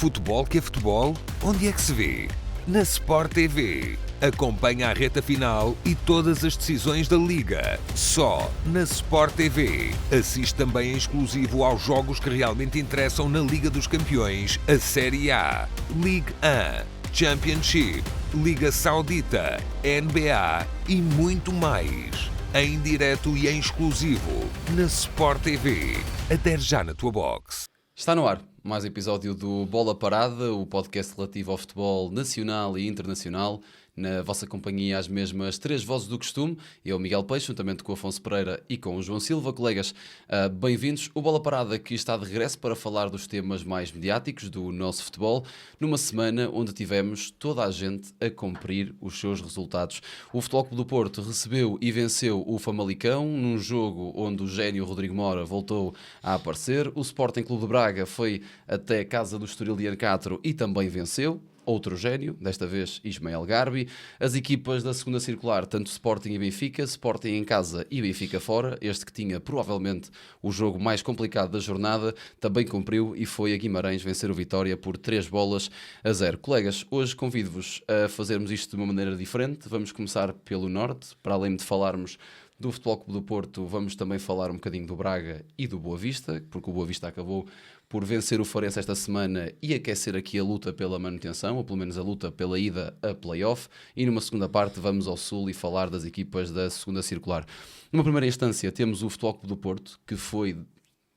Futebol que é futebol, onde é que se vê? Na Sport TV. Acompanha a reta final e todas as decisões da Liga. Só na Sport TV. Assiste também em exclusivo aos jogos que realmente interessam na Liga dos Campeões, a Série A, Ligue 1, Championship, Liga Saudita, NBA e muito mais. Em direto e em exclusivo na Sport TV. Adere já na tua box. Está no ar mais episódio do Bola Parada, o podcast relativo ao futebol nacional e internacional. Na vossa companhia, as mesmas três vozes do costume. Eu, Miguel Peixe, juntamente com o Afonso Pereira e com o João Silva. Colegas, bem-vindos. O Bola Parada que está de regresso para falar dos temas mais mediáticos do nosso futebol, numa semana onde tivemos toda a gente a cumprir os seus resultados. O Futebol Clube do Porto recebeu e venceu o Famalicão, num jogo onde o gênio Rodrigo Mora voltou a aparecer. O Sporting Clube de Braga foi até a casa do Estoril de Ancatro e também venceu. Outro gênio, desta vez Ismael Garbi. As equipas da segunda circular, tanto Sporting e Benfica, Sporting em casa e Benfica fora, este que tinha provavelmente o jogo mais complicado da jornada, também cumpriu e foi a Guimarães vencer o Vitória por 3-0. Colegas, hoje convido-vos a fazermos isto de uma maneira diferente. Vamos começar pelo Norte, para além de falarmos do Futebol Clube do Porto, vamos também falar um bocadinho do Braga e do Boa Vista, porque o Boa Vista acabou por vencer o Farense esta semana e aquecer aqui a luta pela manutenção, ou pelo menos a luta pela ida a play-off. E numa segunda parte vamos ao Sul e falar das equipas da segunda circular. Numa primeira instância temos o Futebol Clube do Porto, que foi,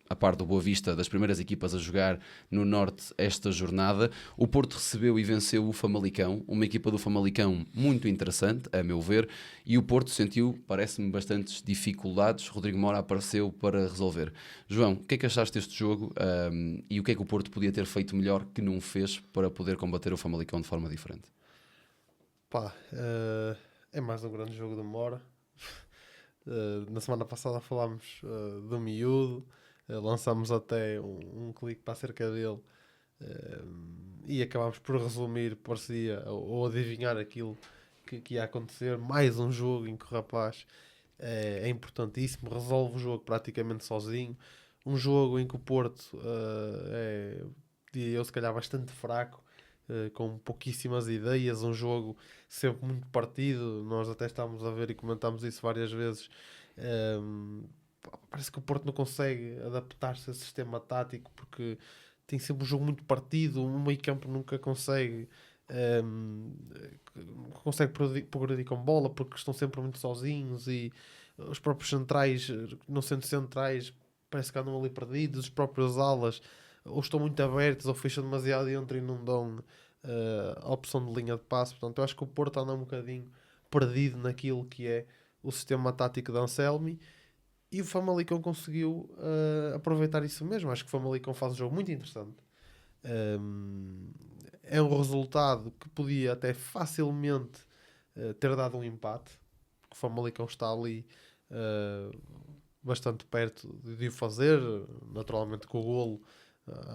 a par do Boa Vista, das primeiras equipas a jogar no Norte esta jornada. O Porto recebeu e venceu o Famalicão, uma equipa do Famalicão muito interessante, a meu ver, e o Porto sentiu, parece-me, bastantes dificuldades. Rodrigo Mora apareceu para resolver. João, o que é que achaste deste jogo e o que é que o Porto podia ter feito melhor que não fez para poder combater o Famalicão de forma diferente? É mais um grande jogo de Mora. Na semana passada falámos do miúdo. Lançámos até um clique para acerca dele e acabámos por resumir, parecia, ou adivinhar aquilo que ia acontecer. Mais um jogo em que o rapaz é importantíssimo, resolve o jogo praticamente sozinho. Um jogo em que o Porto diria eu, se calhar bastante fraco, com pouquíssimas ideias. Um jogo sempre muito partido. Nós até estávamos a ver e comentámos isso várias vezes. Parece que o Porto não consegue adaptar-se a esse sistema tático, porque tem sempre um jogo muito partido. O meio campo nunca consegue progredir com bola, porque estão sempre muito sozinhos, e os próprios centrais, não sendo centrais, parece que andam ali perdidos. Os próprios alas ou estão muito abertos ou fecham demasiado dentro e não dão a opção de linha de passe. Portanto, eu acho que o Porto anda um bocadinho perdido naquilo que é o sistema tático de Anselmi. E o Famalicão conseguiu aproveitar isso mesmo. Acho que o Famalicão faz um jogo muito interessante. É um resultado que podia até facilmente ter dado um empate. O Famalicão está ali bastante perto de o fazer. Naturalmente com o golo,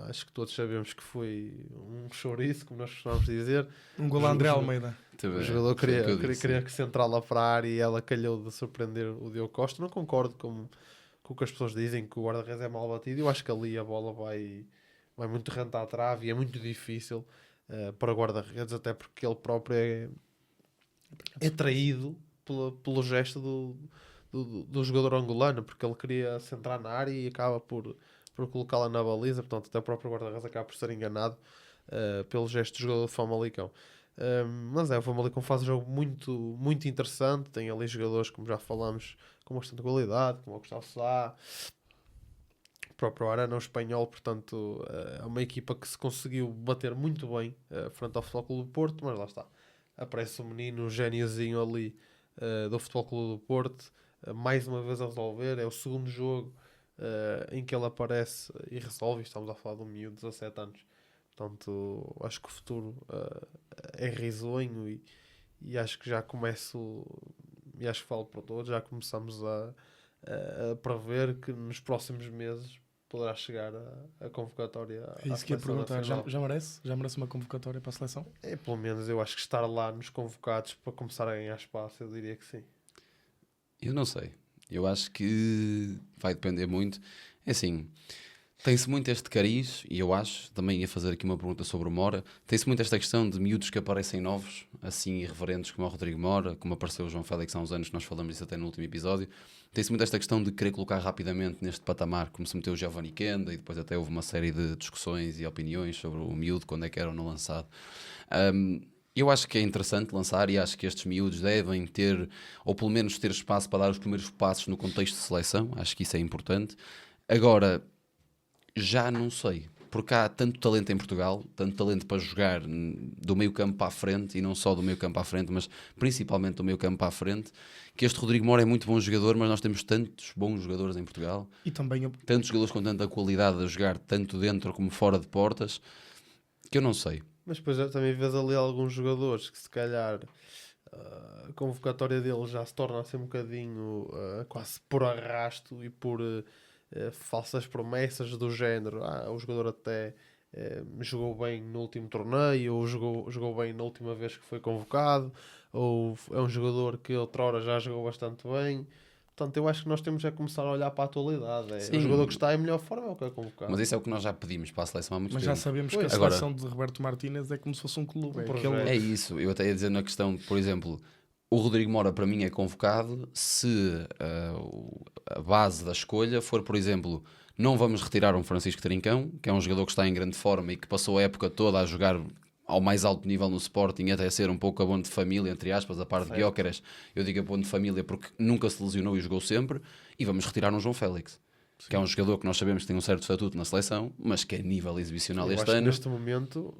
acho que todos sabemos que foi um chouriço, como nós costumamos dizer. Um golo a André Almeida. O jogador queria que centrá-la para a área e ela calhou de surpreender o Diogo Costa. Não concordo com o que as pessoas dizem, que o guarda-redes é mal batido. Eu acho que ali a bola vai muito rente à trave e é muito difícil para o guarda-redes, até porque ele próprio é traído pelo gesto do jogador angolano, porque ele queria centrar na área e acaba por colocá-la na baliza. Portanto, até o próprio guarda-redes acaba por ser enganado pelo gesto do jogador de Famalicão. Mas o Famalicão faz um jogo muito, muito interessante. Tem ali jogadores, como já falámos, com bastante qualidade, como o Gustavo Sá, o próprio Arana, o espanhol. Portanto, é uma equipa que se conseguiu bater muito bem frente ao Futebol Clube do Porto. Mas lá está, aparece o menino, o gêniozinho ali do Futebol Clube do Porto, mais uma vez a resolver. É o segundo jogo em que ele aparece e resolve. Estamos a falar de um miúdo de 17 anos. Portanto, acho que o futuro é risonho e acho que já começo, e acho que falo por todos, já começamos a prever que nos próximos meses poderá chegar a convocatória. É isso que ia perguntar. Já merece uma convocatória para a seleção? Pelo menos eu acho que estar lá nos convocados para começar a ganhar espaço, eu diria que sim. Eu não sei. Eu acho que vai depender muito. É assim, Tem-se muito este cariz, e eu acho, também ia fazer aqui uma pergunta sobre o Mora, tem-se muito esta questão de miúdos que aparecem novos, assim irreverentes como o Rodrigo Mora, como apareceu o João Félix há uns anos, nós falamos disso até no último episódio. Tem-se muito esta questão de querer colocar rapidamente neste patamar, como se meteu o Giovanni Kenda, e depois até houve uma série de discussões e opiniões sobre o miúdo, quando é que era ou não lançado. Eu acho que é interessante lançar, e acho que estes miúdos devem ter, ou pelo menos ter espaço para dar os primeiros passos no contexto de seleção, acho que isso é importante. Agora, já não sei, porque há tanto talento em Portugal, tanto talento para jogar do meio campo para a frente, e não só do meio campo para a frente, mas principalmente do meio campo para a frente, que este Rodrigo Mora é muito bom jogador, mas nós temos tantos bons jogadores em Portugal, e também tantos jogadores com tanta qualidade a jogar tanto dentro como fora de portas, que eu não sei. Mas depois também vês ali alguns jogadores que se calhar a convocatória deles já se torna assim um bocadinho quase por arrasto e por falsas promessas do género. O jogador até jogou bem no último torneio, ou jogou bem na última vez que foi convocado, ou é um jogador que outrora já jogou bastante bem. Portanto, eu acho que nós temos a começar a olhar para a atualidade. O jogador que está em melhor forma é o que é convocado. Mas isso é o que nós já pedimos para a seleção há muito tempo. Mas já sabemos que a seleção de Roberto Martínez é como se fosse um clube. É isso. Eu até ia dizer na questão, por exemplo, o Rodrigo Mora para mim é convocado se a base da escolha for, por exemplo, não vamos retirar um Francisco Trincão, que é um jogador que está em grande forma e que passou a época toda a jogar ao mais alto nível no Sporting, até ser um pouco abono de família, entre aspas, a par de Gyökeres. Eu digo abono de família porque nunca se lesionou e jogou sempre. E vamos retirar um João Félix, que é um jogador que nós sabemos que tem um certo estatuto na seleção, mas que é nível exibicional este ano. Neste momento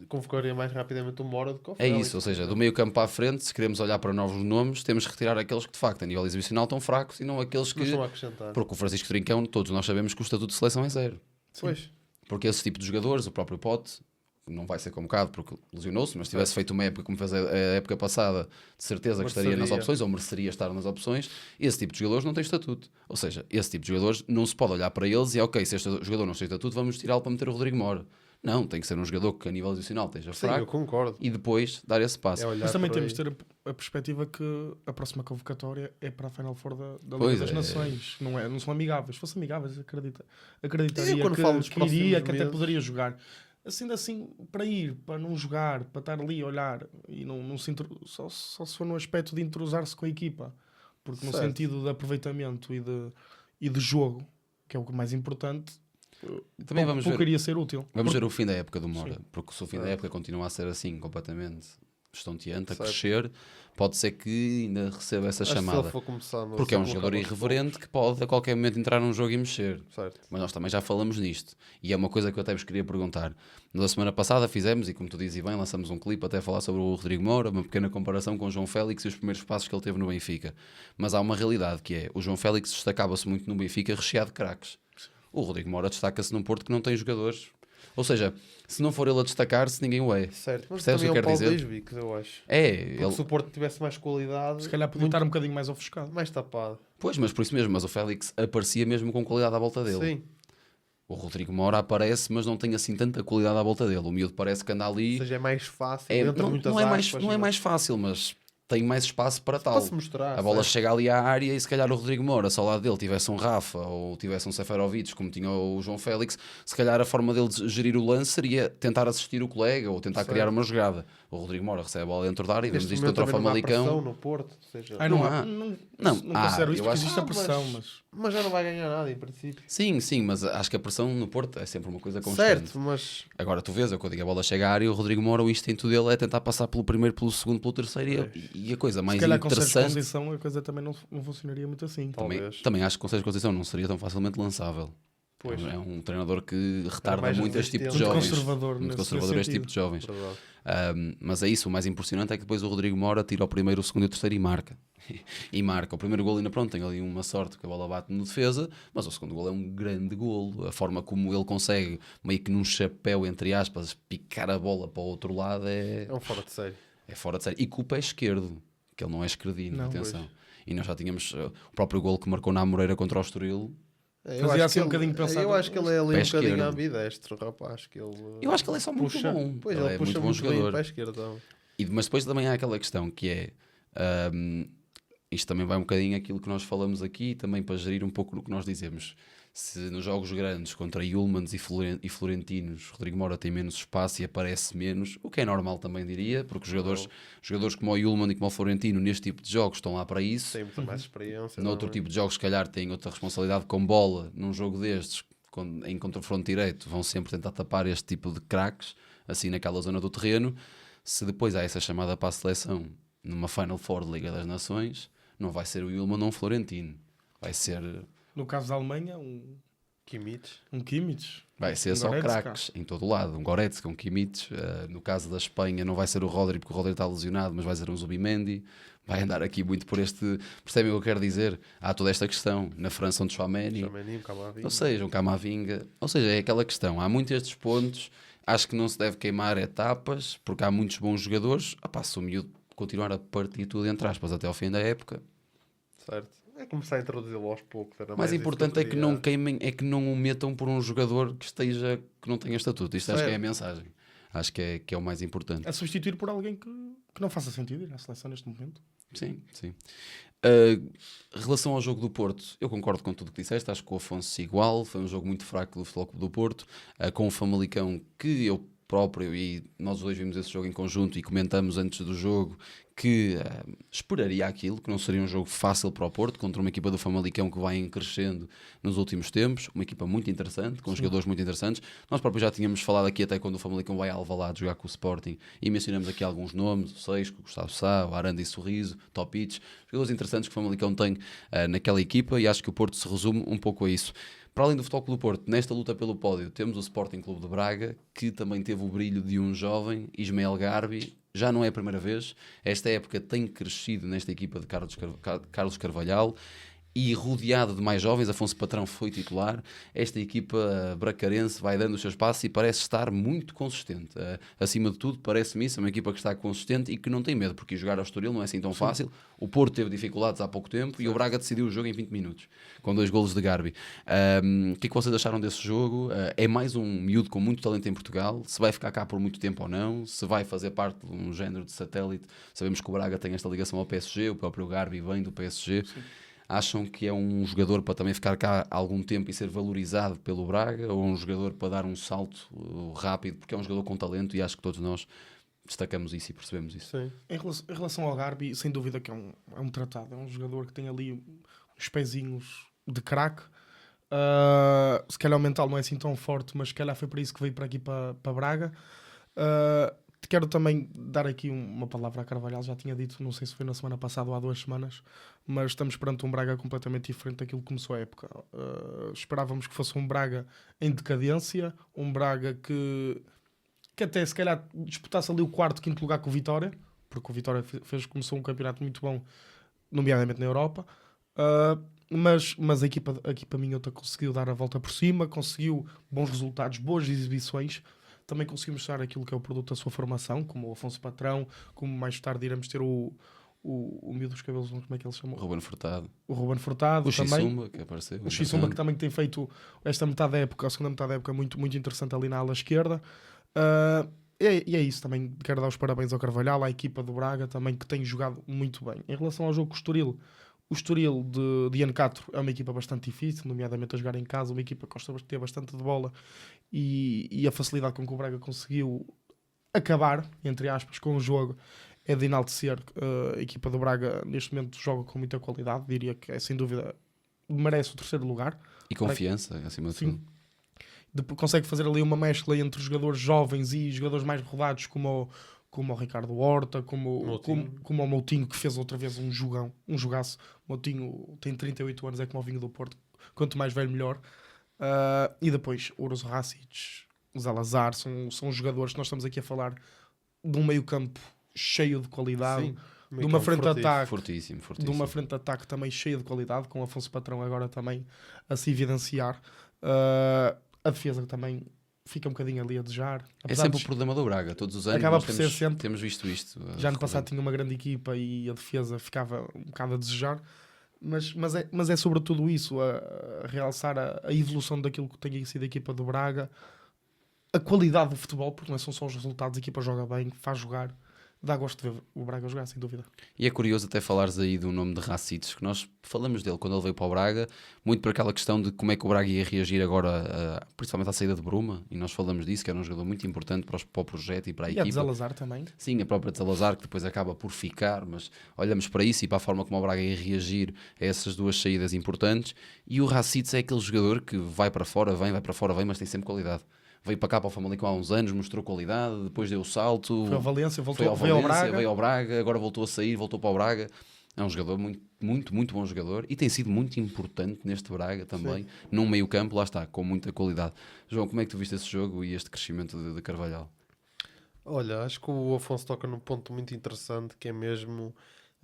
convocaria mais rapidamente o Mora do que o Félix. É isso, ou seja, do meio campo para a frente, se queremos olhar para novos nomes, temos que retirar aqueles que de facto a nível exibicional estão fracos e não aqueles que... Não estão a acrescentar. Porque o Francisco Trincão, todos nós sabemos que o estatuto de seleção é zero. Pois. Porque esse tipo de jogadores, o próprio Pote, não vai ser convocado porque lesionou-se, mas se tivesse feito uma época como fez a época passada, de certeza que estaria nas opções, ou mereceria estar nas opções. Esse tipo de jogadores não tem estatuto. Ou seja, esse tipo de jogadores não se pode olhar para eles e ok, se este jogador não tem estatuto, vamos tirá-lo para meter o Rodrigo Mora. Não, tem que ser um jogador que a nível adicional esteja fraco. Eu concordo. E depois dar esse passo. Mas também temos de ter a perspectiva que a próxima convocatória é para a Final Four da Liga das Nações. Não são amigáveis. Se fossem amigáveis, acreditaria que iria, que até poderia jogar. Assim, para ir, para não jogar, para estar ali a olhar e não se só se for no aspecto de entrosar-se com a equipa, porque no sentido de aproveitamento e de jogo, que é o mais importante, também iria ser útil. Vamos ver o fim da época do Mora, porque se o fim da época continua a ser assim, completamente estonteante, a crescer, pode ser que ainda receba essa chamada. Porque é um jogador irreverente que pode a qualquer momento entrar num jogo e mexer. Certo. Mas nós também já falamos nisto. E é uma coisa que eu até vos queria perguntar. Na semana passada fizemos, e como tu dizes bem, lançamos um clipe até a falar sobre o Rodrigo Mora, uma pequena comparação com o João Félix e os primeiros passos que ele teve no Benfica. Mas há uma realidade que é, o João Félix destacava-se muito no Benfica recheado de craques. O Rodrigo Mora destaca-se num Porto que não tem jogadores. Ou seja, se não for ele a destacar-se, ninguém o é. Certo, mas também é o Paulo Lisbicos, eu acho. Se o Porto tivesse mais qualidade... Se calhar podia estar um bocadinho mais ofuscado. Mais tapado. Pois, mas por isso mesmo. Mas o Félix aparecia mesmo com qualidade à volta dele. Sim. O Rodrigo Mora aparece, mas não tem assim tanta qualidade à volta dele. O miúdo parece que anda ali... Ou seja, é mais fácil. Não é mais fácil, mas... tem mais espaço para tal. Se mostrar, a bola chega ali à área e se calhar o Rodrigo Mora, se ao lado dele tivesse um Rafa ou tivesse um Seferovic, como tinha o João Félix, se calhar a forma dele de gerir o lance seria tentar assistir o colega ou tentar criar uma jogada. O Rodrigo Mora recebe a bola dentro da área e vemos isto contra o Famalicão. No Porto, seja... não considero isso porque existe a pressão, mas já não vai ganhar nada em princípio. Sim, mas acho que a pressão no Porto é sempre uma coisa constante. Certo, mas... Agora tu vês, eu digo, a bola chega à área e o Rodrigo Mora, o instinto dele é tentar passar pelo primeiro, pelo segundo, pelo terceiro e a coisa mais interessante... Com Conceição a coisa também não funcionaria muito assim. Também acho que com Sérgio Conceição não seria tão facilmente lançável. Pois. É um treinador que retarda muito este tipo de jovens. Muito conservador este tipo de jovens. Mas é isso, o mais impressionante é que depois o Rodrigo Mora tira o primeiro, o segundo e o terceiro e marca. E marca o primeiro golo e pronto, tem ali uma sorte que a bola bate no defesa, mas o segundo golo é um grande golo. A forma como ele consegue, meio que num chapéu, entre aspas, picar a bola para o outro lado é um fora de série. É fora de série. E com o pé esquerdo, que ele não é esquerdino, atenção. Pois. E nós já tínhamos o próprio golo que marcou na Moreira contra o Estoril. Eu acho que ele é ali um bocadinho ambidestro, rapaz. Eu acho que ele é só muito bom. Pois, ele puxa muito jogador. Bem para a esquerda. Mas depois também há aquela questão que é... isto também vai um bocadinho aquilo que nós falamos aqui, também para gerir um pouco no que nós dizemos. Se nos jogos grandes contra Yulmans e Florentinos Rodrigo Mora tem menos espaço e aparece menos, o que é normal também diria, porque jogadores como o Yulman e como o Florentino neste tipo de jogos estão lá para isso. Tem muita mais experiência. Noutro tipo de jogos se calhar têm outra responsabilidade com bola. Num jogo destes, em contra-fronte direito, vão sempre tentar tapar este tipo de craques assim naquela zona do terreno. Se depois há essa chamada para a seleção numa Final Four de Liga das Nações, não vai ser o Yulman ou um Florentino, vai ser... No caso da Alemanha, um Kimmich. Vai ser só craques em todo o lado. Um Goretzka, um Kimmich. No caso da Espanha não vai ser o Rodri, porque o Rodri está lesionado, mas vai ser um Zubimendi. Vai andar aqui muito por este... Percebem o que eu quero dizer? Há toda esta questão. Na França, um Tchouaméni. Ou seja, um Camavinga. Ou seja, é aquela questão. Há muitos estes pontos. Acho que não se deve queimar etapas, porque há muitos bons jogadores. Se o miúdo continuar a partir tudo entre aspas até ao fim da época. Certo. É começar a introduzi-lo aos poucos. O mais importante é que não queimem, é que não o metam por um jogador que não tenha estatuto. Isto acho que é a mensagem. Acho que é o mais importante. A substituir por alguém que não faça sentido ir à seleção neste momento. Sim. Relação ao jogo do Porto, eu concordo com tudo o que disseste. Acho que o Afonso igual. Foi um jogo muito fraco do Futebol Clube do Porto, com o Famalicão, que eu próprio e nós dois vimos esse jogo em conjunto e comentamos antes do jogo que esperaria aquilo, que não seria um jogo fácil para o Porto contra uma equipa do Famalicão que vai crescendo nos últimos tempos, uma equipa muito interessante, com jogadores muito interessantes. Nós próprios já tínhamos falado aqui até quando o Famalicão vai a Alvalade jogar com o Sporting e mencionamos aqui alguns nomes, o Seixco, o Gustavo Sá, o Aranda e Sorriso, Topic, jogadores interessantes que o Famalicão tem naquela equipa, e acho que o Porto se resume um pouco a isso. Para além do Futebol Clube do Porto, nesta luta pelo pódio, temos o Sporting Clube de Braga, que também teve o brilho de um jovem, Ismael Garbi. Já não é a primeira vez. Esta época tem crescido nesta equipa de Carlos Carvalhal e rodeado de mais jovens. Afonso Patrão foi titular. Esta equipa bracarense vai dando o seu espaço e parece estar muito consistente. Acima de tudo, parece-me isso, é uma equipa que está consistente e que não tem medo, porque jogar ao Estoril não é assim tão fácil. O Porto teve dificuldades há pouco tempo e o Braga decidiu o jogo em 20 minutos, com 2 golos de Garbi. O que é que vocês acharam desse jogo? É mais um miúdo com muito talento em Portugal? Se vai ficar cá por muito tempo ou não? Se vai fazer parte de um género de satélite? Sabemos que o Braga tem esta ligação ao PSG, o próprio Garbi vem do PSG. Sim. Acham que é um jogador para também ficar cá há algum tempo e ser valorizado pelo Braga, ou um jogador para dar um salto rápido, porque é um jogador com talento e acho que todos nós destacamos isso e percebemos isso? Sim. Em relação ao Garbi, sem dúvida que é um tratado, é um jogador que tem ali uns pezinhos de craque. Se calhar o mental não é assim tão forte, mas se calhar foi para isso que veio para aqui para Braga. Quero também dar aqui uma palavra a Carvalhal, já tinha dito, não sei se foi na semana passada ou há 2 semanas, mas estamos perante um Braga completamente diferente daquilo que começou a época. Esperávamos que fosse um Braga em decadência, um Braga que até se calhar disputasse ali o 4º, 5º lugar com o Vitória, porque o Vitória começou um campeonato muito bom, nomeadamente na Europa, mas a equipa minhota conseguiu dar a volta por cima, conseguiu bons resultados, boas exibições. Também conseguimos mostrar aquilo que é o produto da sua formação, como o Afonso Patrão, como mais tarde iremos ter o miúdo dos cabelos, como é que ele se chama? O Ruben Furtado. O Ruben Furtado o também. Xisumba, que apareceu. O Xisumba, que também tem feito esta metade da época, a segunda metade da época, muito, muito interessante ali na ala esquerda. E é isso, também quero dar os parabéns ao Carvalhal, à equipa do Braga, também que tem jogado muito bem. Em relação ao jogo com o Estoril de Ian Castro é uma equipa bastante difícil, nomeadamente a jogar em casa, uma equipa que gosta de ter bastante de bola, e a facilidade com que o Braga conseguiu acabar, entre aspas, com o jogo é de enaltecer. A equipa do Braga neste momento joga com muita qualidade, diria que é sem dúvida, merece o 3º lugar. E confiança, acima de tudo. Consegue fazer ali uma mescla entre jogadores jovens e jogadores mais rodados, como o Ricardo Horta, como o Moutinho, que fez outra vez um jogaço. O Moutinho tem 38 anos, é como o vinho do Porto, quanto mais velho melhor. E depois Uros Racic, o Zalazar, são jogadores que nós estamos aqui a falar de um meio campo cheio de qualidade. Sim. De uma frente de ataque fortíssimo. De uma frente de ataque também cheia de qualidade, com o Afonso Patrão agora também a se evidenciar. A defesa também fica um bocadinho ali a desejar. É sempre o problema do Braga, todos os anos acaba por ser sempre. Temos visto isto. Já no passado tinha uma grande equipa e a defesa ficava um bocado a desejar, mas é sobretudo isso, a realçar a evolução daquilo que tem sido a equipa do Braga, a qualidade do futebol, porque não são só os resultados, a equipa joga bem, faz jogar, dá gosto de ver o Braga jogar, sem dúvida. E é curioso até falares aí do nome de Racites, que nós falamos dele quando ele veio para o Braga, muito por aquela questão de como é que o Braga ia reagir agora, principalmente à saída de Bruma, e nós falamos disso, que era um jogador muito importante para o projeto e para a equipa. E a de Salazar também. Sim, a própria de Salazar, que depois acaba por ficar, mas olhamos para isso e para a forma como o Braga ia reagir a essas duas saídas importantes, e o Racites é aquele jogador que vai para fora, vem, mas tem sempre qualidade. Veio para cá para o Famalicão há uns anos, mostrou qualidade, depois deu o salto. Foi ao Valência, veio ao Braga, agora voltou a sair, voltou para o Braga. É um jogador muito bom jogador e tem sido muito importante neste Braga também, num meio campo, lá está, com muita qualidade. João, como é que tu viste esse jogo e este crescimento de Carvalhal? Olha, acho que o Afonso toca num ponto muito interessante, que é mesmo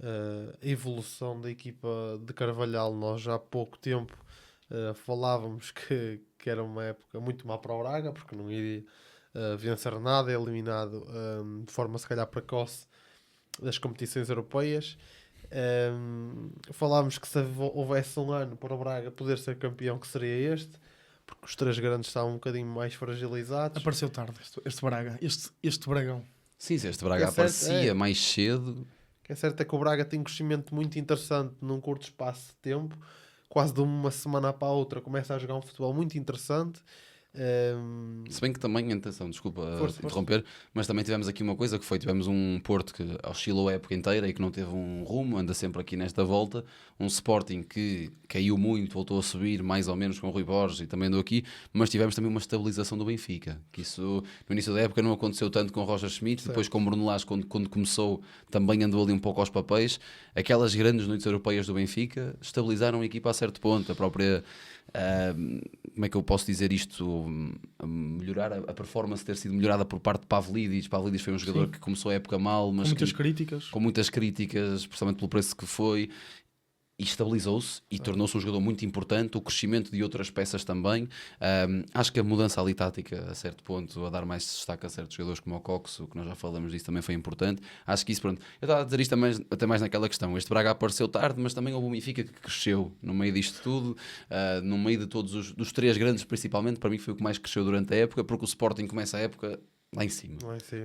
a evolução da equipa de Carvalhal. Nós já há pouco tempo falávamos que era uma época muito má para o Braga, porque não iria vencer nada, eliminado de forma se calhar precoce das competições europeias. Falávamos que se houvesse um ano para o Braga poder ser campeão, que seria este, porque os três grandes estavam um bocadinho mais fragilizados. Apareceu tarde este Braga, este Bragão. Sim, este Braga aparecia mais cedo. O que é certo é que o Braga tem um crescimento muito interessante num curto espaço de tempo. Quase de uma semana para a outra começa a jogar um futebol muito interessante. Se bem que também, atenção, desculpa interromper, mas também tivemos aqui uma coisa que foi, tivemos um Porto que oscilou a época inteira e que não teve um rumo, anda sempre aqui nesta volta, um Sporting que caiu muito, voltou a subir mais ou menos com o Rui Borges e também andou aqui, mas tivemos também uma estabilização do Benfica, que isso no início da época não aconteceu tanto com o Roger Schmidt, depois com o Bruno Lage quando começou também andou ali um pouco aos papéis. Aquelas grandes noites europeias do Benfica estabilizaram a equipa a certo ponto, a própria... como é que eu posso dizer isto, melhorar a performance ter sido melhorada por parte de Pavlidis. Pavlidis foi um jogador que começou a época mal, mas com muitas críticas, principalmente pelo preço que foi, e estabilizou-se e tornou-se um jogador muito importante. O crescimento de outras peças também, acho que a mudança ali tática a certo ponto, a dar mais destaque a certos jogadores como o Cox, o que nós já falamos disso, também foi importante. Acho que isso, pronto, eu estava a dizer isto também, até mais naquela questão, este Braga apareceu tarde, mas também houve o Benfica que cresceu no meio disto tudo, no meio de todos dos três grandes principalmente. Para mim foi o que mais cresceu durante a época, porque o Sporting começa a época lá em cima,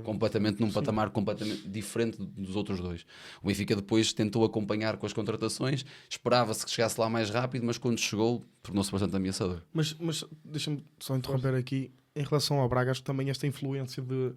completamente num patamar completamente diferente dos outros dois. O Benfica depois tentou acompanhar com as contratações, esperava-se que chegasse lá mais rápido, mas quando chegou tornou-se bastante ameaçador. Mas deixa-me só interromper aqui, em relação ao Braga, acho que também esta influência de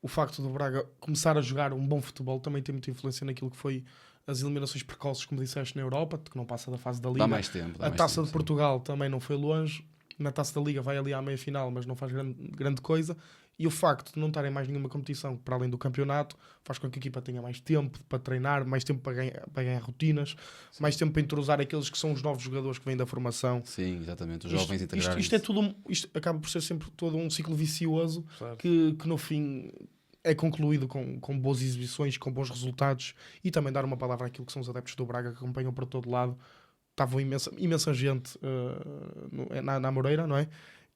o facto do Braga começar a jogar um bom futebol também tem muita influência naquilo que foi as eliminações precoces, como disseste, na Europa, que não passa da fase da Liga. Dá mais tempo. A Taça de Portugal também não foi longe, na Taça da Liga vai ali à meia-final, mas não faz grande coisa. E o facto de não estarem mais nenhuma competição para além do campeonato faz com que a equipa tenha mais tempo para treinar, mais tempo para ganhar rotinas, mais tempo para entrosar aqueles que são os novos jogadores que vêm da formação. Sim, exatamente, os jovens integrarem. Isto acaba por ser sempre todo um ciclo vicioso que no fim é concluído com boas exibições, com bons resultados, e também dar uma palavra àquilo que são os adeptos do Braga, que acompanham para todo lado. Estava imensa gente na Moreira, não é?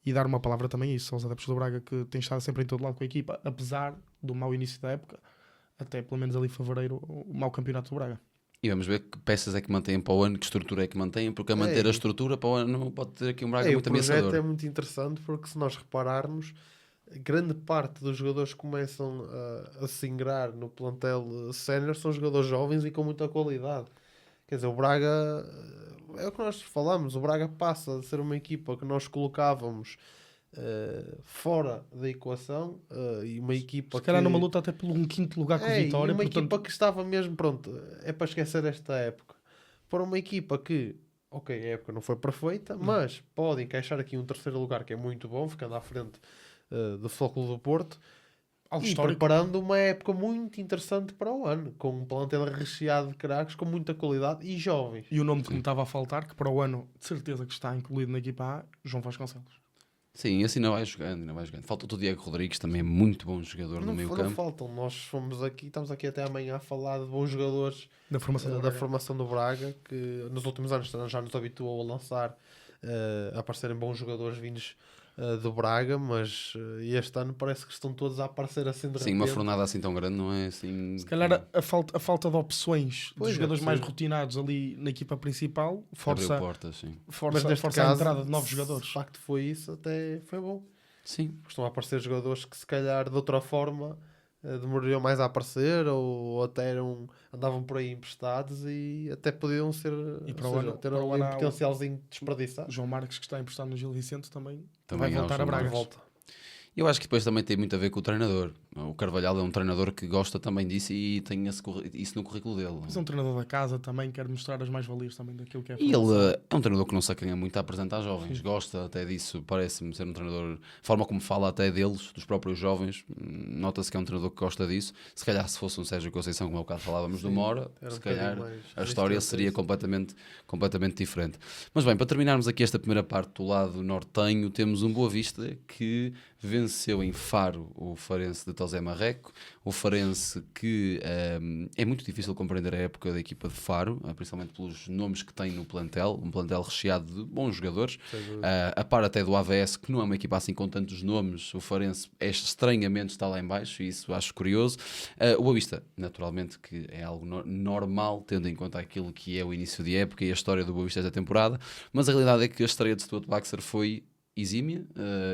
E dar uma palavra também a isso, aos adeptos do Braga, que têm estado sempre em todo lado com a equipa, apesar do mau início da época, até pelo menos ali em fevereiro, o mau campeonato do Braga. E vamos ver que peças é que mantêm para o ano, que estrutura é que mantêm, porque a manter a estrutura para o ano pode ter aqui um Braga muito ameaçador. O projeto é muito interessante, porque se nós repararmos, grande parte dos jogadores que começam a se ingrar no plantel sénior são jogadores jovens e com muita qualidade. Quer dizer, o Braga, é o que nós falamos, o Braga passa de ser uma equipa que nós colocávamos fora da equação, e uma equipa se calhar numa luta até pelo um quinto lugar com Vitória. Uma equipa que estava mesmo, pronto, é para esquecer esta época. Para uma equipa que, ok, a época não foi perfeita, mas pode encaixar aqui um terceiro lugar que é muito bom, ficando à frente do Futebol Clube do Porto. E preparando uma época muito interessante para o ano, com um plantel recheado de craques, com muita qualidade e jovens. E o nome que me estava a faltar, que para o ano de certeza que está incluído na equipa A, João Vasconcelos. Sim, esse ainda vai jogando, Falta o Diego Rodrigues, também é muito bom jogador no meio campo. Não faltam, nós estamos aqui até amanhã a falar de bons jogadores da formação do Braga, que nos últimos anos já nos habituou a lançar, a aparecerem bons jogadores vindos do Braga, mas este ano parece que estão todos a aparecer assim de repente. Sim, uma fornada assim tão grande, não é assim... Se calhar a falta de opções de jogadores mais rotinados ali na equipa principal força a entrada de novos jogadores. De facto foi isso, até foi bom. Sim. Estão a aparecer jogadores que se calhar de outra forma demorariam mais a aparecer, ou até andavam por aí emprestados e até podiam ser, ter um potencialzinho desperdiçado. João Marques, que está emprestado no Gil Vicente, também vai voltar a Braga. Eu acho que depois também tem muito a ver com o treinador. O Carvalhal é um treinador que gosta também disso e tem isso no currículo dele. Mas é um treinador da casa também, quer mostrar as mais-valias também daquilo que é. E ele é um treinador que não se acanha muito a apresentar jovens. Sim. Gosta até disso, parece-me ser um treinador... A forma como fala até deles, dos próprios jovens, nota-se que é um treinador que gosta disso. Se calhar se fosse um Sérgio Conceição, como há bocado falávamos do Mora, se calhar a história seria completamente diferente. Mas bem, para terminarmos aqui esta primeira parte do lado nortenho, temos um Boa Vista que venceu em Faro o Farense de José Marreco. O Farense que é muito difícil compreender a época da equipa de Faro, principalmente pelos nomes que tem no plantel, um plantel recheado de bons jogadores, a par até do AVS, que não é uma equipa assim com tantos nomes. O Farense estranhamente está lá em baixo e isso acho curioso. O Boa Vista, naturalmente, que é algo normal, tendo em conta aquilo que é o início de época e a história do Boa Vista esta temporada, mas a realidade é que a estreia de Stuart Baxter foi exímia,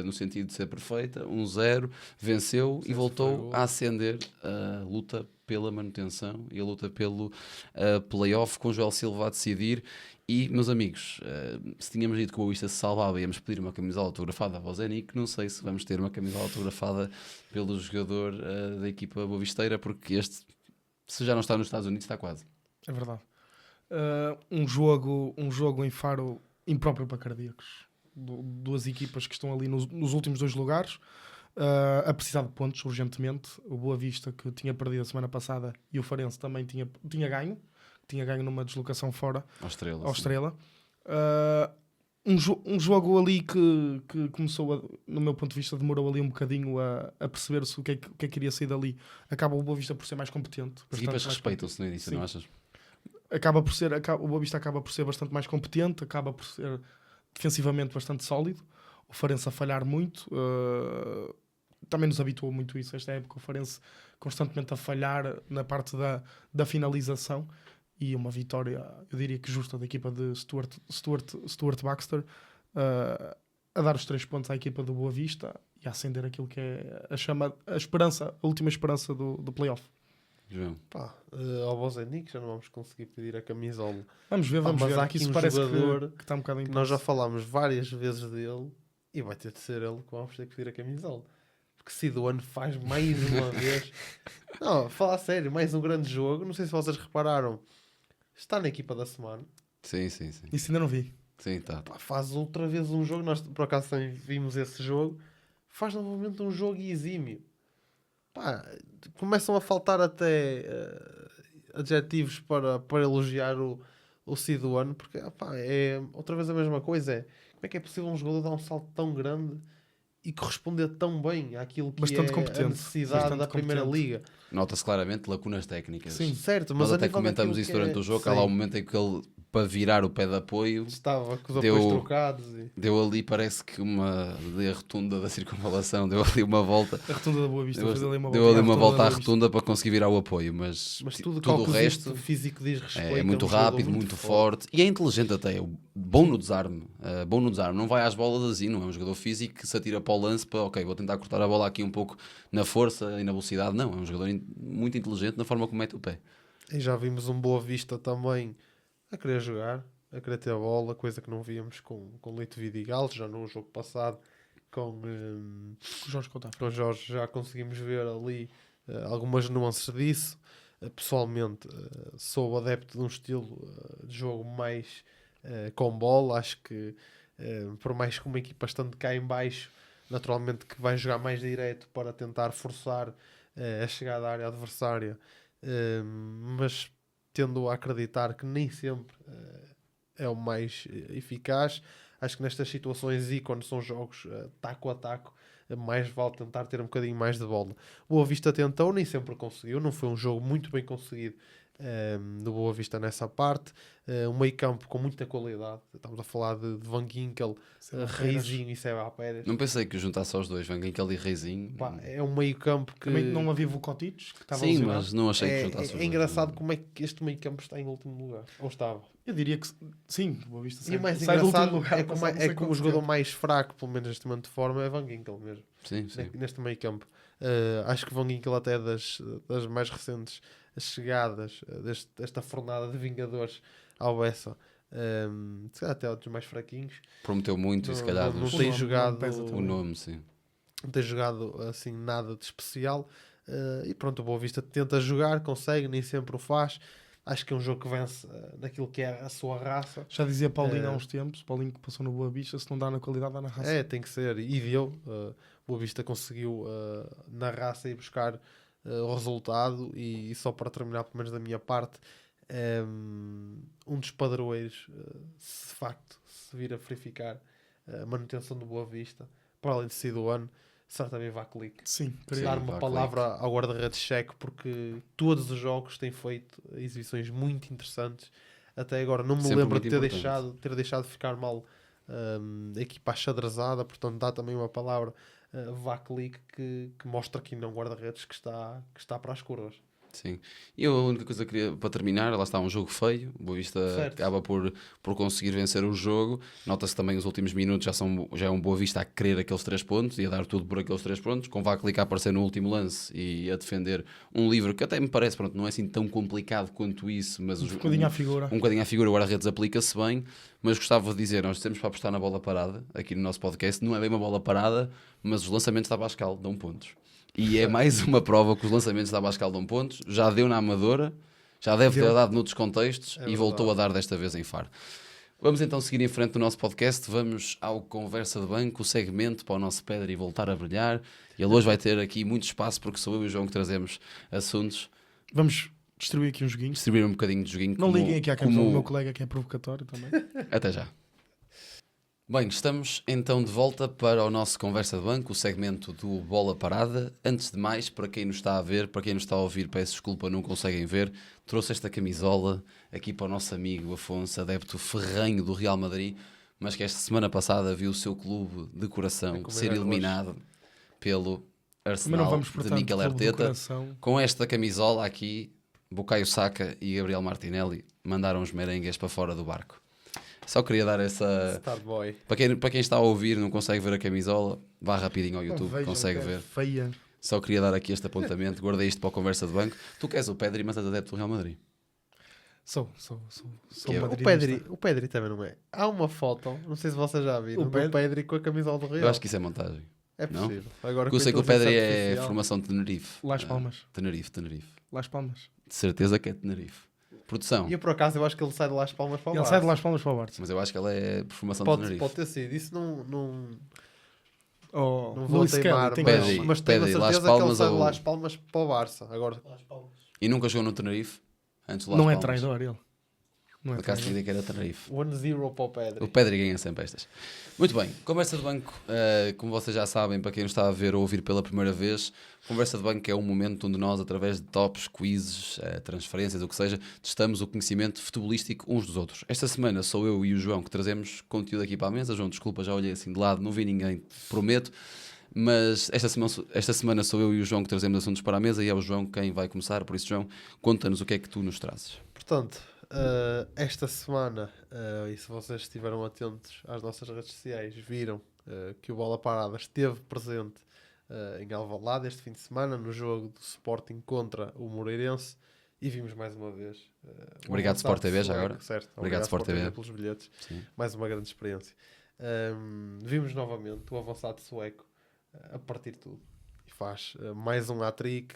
no sentido de ser perfeita, 1-0, venceu e voltou a acender a luta pela manutenção e a luta pelo play-off, com Joel Silva a decidir. E, meus amigos, se tínhamos dito que o Boa Vista se salvava e íamos pedir uma camisola autografada a Bozenic, não sei se vamos ter uma camisola autografada pelo jogador da equipa boavisteira, porque este, se já não está nos Estados Unidos, está quase. É verdade. Um jogo em Faro impróprio para cardíacos. Duas equipas que estão ali nos últimos 2 lugares, a precisar de pontos urgentemente. O Boa Vista, que tinha perdido a semana passada, e o Farense também tinha ganho numa deslocação fora ao Estrela. Um jogo ali que começou, no meu ponto de vista, demorou ali um bocadinho a perceber-se o que é que iria sair dali. Acaba o Boa Vista por ser mais competente. As equipas respeitam-se no início, sim. Não achas? O Boa Vista acaba por ser bastante mais competente, acaba por ser defensivamente bastante sólido. O Farense a falhar muito, também nos habituou muito isso esta época, o Farense constantemente a falhar na parte da finalização, e uma vitória, eu diria que justa, da equipa de Stuart Baxter, a dar os 3 pontos à equipa do Boa Vista e a acender aquilo que é a última esperança do play-off. Ao Bozenic já não vamos conseguir pedir a camisola. Vamos ver. Aqui isso parece que está um bocado nós já falámos várias vezes dele e vai ter de ser ele que vamos ter que pedir a camisola. Porque Sidoano faz mais uma vez. Não, falar sério, mais um grande jogo. Não sei se vocês repararam, está na equipa da semana. Sim. Isso ainda não vi. Sim, tá. Faz outra vez um jogo. Nós por acaso também vimos esse jogo. Faz novamente um jogo exímio. Começam a faltar até adjetivos para elogiar o Sidoano, porque é outra vez a mesma coisa. Como é que é possível um jogador dar um salto tão grande e corresponder tão bem àquilo que bastante a necessidade da Primeira Liga? Nota-se claramente lacunas técnicas. Sim, certo, mas nós até comentamos isso durante o jogo. Há lá um momento em que ele, para virar o pé de apoio, estava com os apoios trocados. Deu ali, parece que a rotunda da circunvalação, deu ali uma volta. A rotunda da Boa Vista deu ali uma volta à rotunda para conseguir virar o apoio, mas tudo o resto físico diz respeito, é muito rápido, muito forte e é inteligente até, bom no desarme, não vai às bolas assim, não é um jogador físico que se atira para o lance para, vou tentar cortar a bola aqui um pouco na força e na velocidade, não, é um jogador muito inteligente na forma como mete o pé. E já vimos um Boa Vista também a querer jogar, a querer ter a bola, coisa que não víamos com Lito Vidigal, já no jogo passado com Jorge Contafre. Com Jorge já conseguimos ver ali algumas nuances disso. Pessoalmente sou adepto de um estilo de jogo mais com bola, acho que por mais que uma equipa estando cá em baixo, naturalmente que vai jogar mais direto para tentar forçar a chegada à área adversária, mas tendo a acreditar que nem sempre é o mais eficaz. Acho que nestas situações e quando são jogos taco a taco, mais vale tentar ter um bocadinho mais de bola. O Boa Vista tentou, nem sempre conseguiu, não foi um jogo muito bem conseguido do Boa Vista nessa parte. Um meio campo com muita qualidade, estamos a falar de Van Ginkel, Reizinho e Seba Pérez. Não pensei que juntasse aos dois, Van Ginkel e Reizinho. É um meio campo que... Também não havia Vukotic, que estava sim, lesionado. Mas não achei que juntasse os dois. É engraçado como é que este meio campo está em último lugar, ou estava. Eu diria que sim, o Boa Vista sai, e o mais engraçado lugar, é como o jogador mais fraco, pelo menos neste momento de forma, é Van Ginkel mesmo. Sim. Neste meio campo. Acho que Van Ginkel até das mais recentes chegadas desta fornada de Vingadores ao Bessa, se calhar até outros mais fraquinhos. Prometeu muito e se calhar não tem jogado o nome, sim. Não tem jogado assim nada de especial. E pronto, o Boa Vista tenta jogar, consegue, nem sempre o faz. Acho que é um jogo que vence naquilo que é a sua raça. Já dizia Paulinho há uns tempos, Paulinho que passou no Boa Vista, se não dá na qualidade, dá na raça. Tem que ser. E deu. Boa Vista conseguiu na raça ir buscar o resultado. E só para terminar, pelo menos da minha parte, um dos padroeiros, se de facto se vir a verificar a manutenção do Boa Vista, para além de ser do ano, será também Vaclik. Sim, dar uma palavra ao guarda-redes checo, porque todos os jogos têm feito exibições muito interessantes. Até agora não me sempre lembro de ter deixado ficar mal a equipa achadrezada, portanto dá também uma palavra Vaclik que mostra que não guarda-redes que está para as curvas. Sim. E a única coisa que queria, para terminar, lá está um jogo feio, o Boa Vista acaba por conseguir vencer o jogo. Nota-se também os últimos minutos já é um Boa Vista a querer aqueles 3 pontos e a dar tudo por aqueles 3 pontos, com Vaclik a aparecer no último lance e a defender um livro que até me parece, pronto, não é assim tão complicado quanto isso, mas um bocadinho à figura. Um bocadinho à figura, o guarda-redes aplica-se bem, mas gostava de dizer, nós temos para apostar na bola parada, aqui no nosso podcast, não é bem uma bola parada, mas os lançamentos da Bascal dão pontos. E é mais uma prova que os lançamentos da Bascal dão pontos. Já deu na Amadora, já deve ter dado noutros contextos e voltou a dar desta vez em Faro. Vamos então seguir em frente do nosso podcast. Vamos ao Conversa de Banco, o segmento para o nosso Pedri voltar a brilhar. Ele hoje vai ter aqui muito espaço porque sou eu e o João que trazemos assuntos. Vamos distribuir aqui um joguinho. Distribuir um bocadinho de joguinho. Não liguem aqui à camisola do meu colega que é provocatório também. Até já. Bem, estamos então de volta para o nosso Conversa de Banco, o segmento do Bola Parada. Antes de mais, para quem nos está a ver, para quem nos está a ouvir, peço desculpa, não conseguem ver, trouxe esta camisola aqui para o nosso amigo Afonso, adepto ferrenho do Real Madrid, mas que esta semana passada viu o seu clube de coração ser eliminado pelo Arsenal de Mikel Arteta. Com esta camisola aqui, Bukayo Saka e Gabriel Martinelli mandaram os merengues para fora do barco. Só queria dar essa... Para quem está a ouvir não consegue ver a camisola, vá rapidinho ao YouTube, consegue ver. Feia. Só queria dar aqui este apontamento, guardei isto para a Conversa de Banco. Tu que és o Pedri, mas és adepto do Real Madrid. Sou o Pedri também não é. Há uma foto, não sei se vocês já viram, do Pedri com a camisola do Real. Eu acho que isso é montagem. É possível. Agora, eu sei que o Pedri é formação de Tenerife. Las Palmas. Tenerife. Las Palmas. De certeza que é Tenerife. Produção. E eu, por acaso, eu acho que ele sai de Las Palmas para o Barça. Ele sai de Las Palmas para o Barça. Mas eu acho que ele é por formação de Tenerife. Pode ter sido. Isso não vou teimar. Mas tenho a certeza que ele sai de Las Palmas para o Barça. Agora... E nunca jogou no Tenerife? Antes do Las Não Palmas. É traidor ele. Por acaso diria que era Tenerife. 1-0 para o Pedri. O Pedri ganha sempre estas. Muito bem, Conversa de Banco, como vocês já sabem, para quem nos está a ver ou ouvir pela primeira vez, Conversa de Banco é um momento onde nós, através de tops, quizzes, transferências, o que seja, testamos o conhecimento futebolístico uns dos outros. Esta semana sou eu e o João que trazemos conteúdo aqui para a mesa. João, desculpa, já olhei assim de lado, não vi ninguém, prometo. Mas esta semana sou eu e o João que trazemos assuntos para a mesa e é o João quem vai começar. Por isso, João, conta-nos o que é que tu nos trazes. Portanto, esta semana, e se vocês estiveram atentos às nossas redes sociais, viram que o Bola Parada esteve presente em Alvalade este fim de semana no jogo do Sporting contra o Moreirense e vimos mais uma vez. Obrigado Sport TV já agora. Certo. Obrigado Sport TV pelos bilhetes. Sim. Mais uma grande experiência. Vimos novamente o avançado sueco a partir tudo e faz mais um hat-trick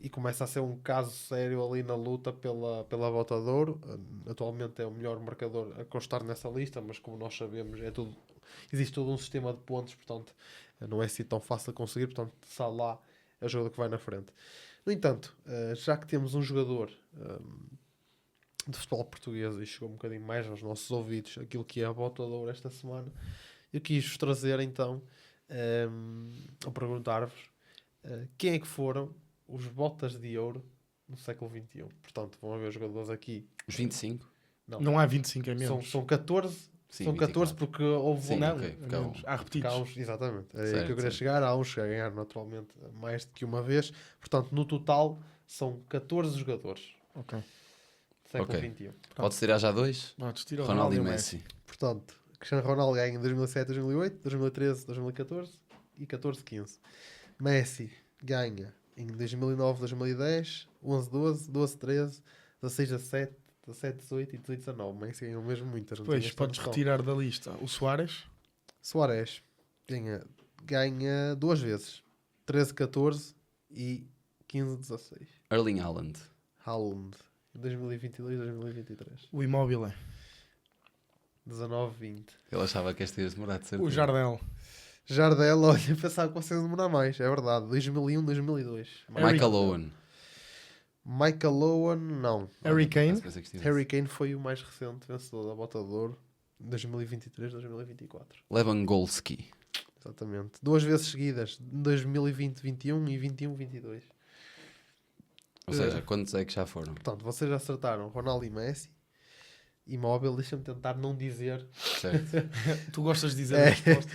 e começa a ser um caso sério ali na luta pela Bota de Ouro. Atualmente é o melhor marcador a constar nessa lista, mas como nós sabemos existe todo um sistema de pontos, portanto não é assim tão fácil de conseguir, portanto Salah é o jogador que vai na frente. No entanto, já que temos um jogador de futebol português e chegou um bocadinho mais aos nossos ouvidos aquilo que é a Bota de Ouro esta semana, eu quis trazer então a perguntar-vos quem é que foram os botas de ouro no século XXI. Portanto, vão haver jogadores aqui. Os 25? Não há 25, é menos. São 14. Sim, são 14 24. Porque houve... Sim, não, okay. Há repetidos. Exatamente. É certo, aí que eu queria chegar. Há uns que a ganhar naturalmente mais do que uma vez. Portanto, no total, são 14 jogadores. Ok. Século XXI. Pode tirar já dois? Ronaldo e Messi. Portanto, Cristiano Ronaldo ganha em 2007, 2008, 2013, 2014 e 14-15. Messi ganha em 2009, 2010, 11-12, 12-13, 16-17, 17-18 e 18-19. Messi ganhou mesmo muitas. Pois, podes retirar da lista o Suárez. Suárez ganha 2 vezes. 13-14 e 15-16. Erling Haaland. Haaland. 2022, 2023. O Immobile. 19-20. Ele achava que este ia demorar de ser. O Jardel. Jardel, olha, pensava que vocês demorar mais. É verdade. 2001, 2002. Michael Owen. Michael Owen, não. Harry Kane. Harry Kane foi o mais recente vencedor da Bota de Ouro. 2023, 2024. Lewandowski. Exatamente. 2 vezes seguidas. 2020-21 e 21-22. Ou seja, quantos é que já foram? Portanto, vocês acertaram Ronaldo e Messi. Immobile, deixa-me tentar não dizer. Certo. Tu gostas de dizer a resposta.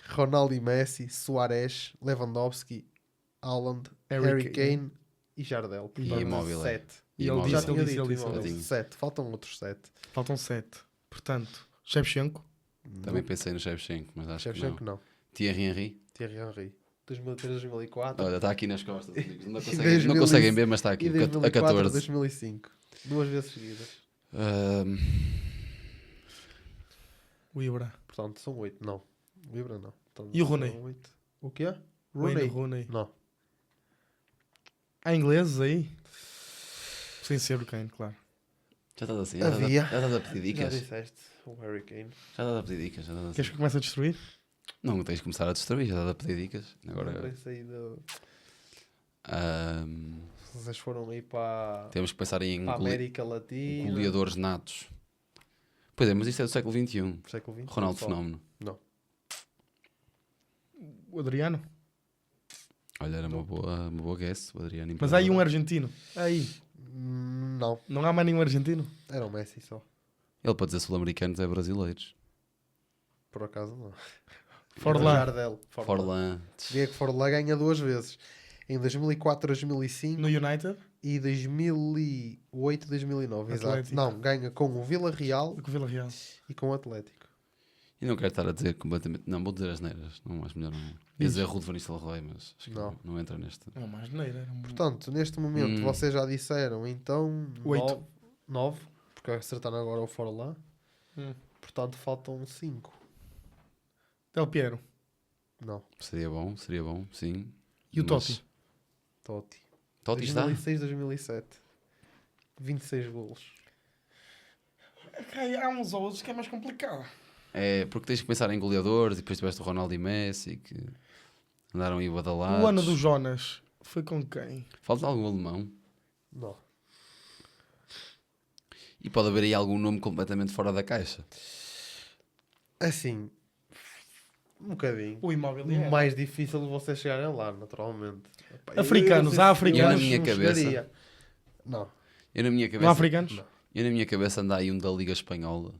Ronaldo e Messi, Suárez, Lewandowski, Haaland, Harry Kane e Jardel. E Immobile. 7. E ele Já disse, tinha ele dito disse. Immobile. 7. Faltam outros 7. Faltam 7. Portanto, Shevchenko. Também pensei no Shevchenko, mas acho Shevchenko que não. Thierry Henry. Thierry Henry. 2003, 2004. Olha, está aqui nas costas. Amigos. Não conseguem ver, mas está aqui. E 2004, A 14. 2005. 2 vezes seguidas. O Ibra. Portanto, são 8. Não. O Ibra não. Portanto, E o Rooney? são 8. O quê? Wayne Rooney. Não. Há ingleses aí? Sem ser o Kane, claro. Já estás assim? Havia. Já estás a pedir dicas? Já disseste. O Harry Kane. Já estás a pedir dicas? Já estás Queres que eu comece a destruir? Não, tens de começar a destruir, já estás a pedir dicas. Agora. Vocês foram aí para Temos que pensar em a América Latina. goleadores natos. Pois é, mas isto é do século XXI. Século XX. Ronaldo Fenómeno. Não. O Adriano? Olha, era uma boa guess, o Adriano. Mas há aí um argentino. Aí. Não. Não há mais nenhum argentino? Era o Messi só. Ele, para dizer sul-americanos, é brasileiros. Por acaso não. Forlan. Jardel. Forlan. Diego Forlan ganha 2 vezes. Em 2004, 2005 No United? e 2008, 2009. Exato. Atlético. Não, ganha com o Villarreal Com o Vila Real. e com o Atlético. E não quero estar a dizer completamente. Não, vou dizer as neiras. Não, acho melhor não. Ia dizer Rude Van Nistelrooy, mas acho que não entra neste. Não, mais neira. Era um... Portanto, neste momento, vocês já disseram, então, 8. 9, porque acertaram agora o Forlan. Portanto, faltam 5. Del Piero. Não. Seria bom, sim. E o Mas- Totti? Totti. Totti está? 2006, 2007. 26 golos. Há uns ou outros que é mais complicado. É, porque tens que pensar em goleadores e depois tiveste o Ronaldo e Messi que andaram aí badalados. O ano do Jonas foi com quem? Falta algum alemão. Não. E pode haver aí algum nome completamente fora da caixa. Assim, um bocadinho. O Immobile. Mais difícil de vocês chegarem lá, naturalmente. Epá, Africanos, há africanos. Eu na minha cabeça- chegaria. Não. Eu na minha Não há cabeça, africanos? Não. eu na minha cabeça anda aí um da Liga Espanhola.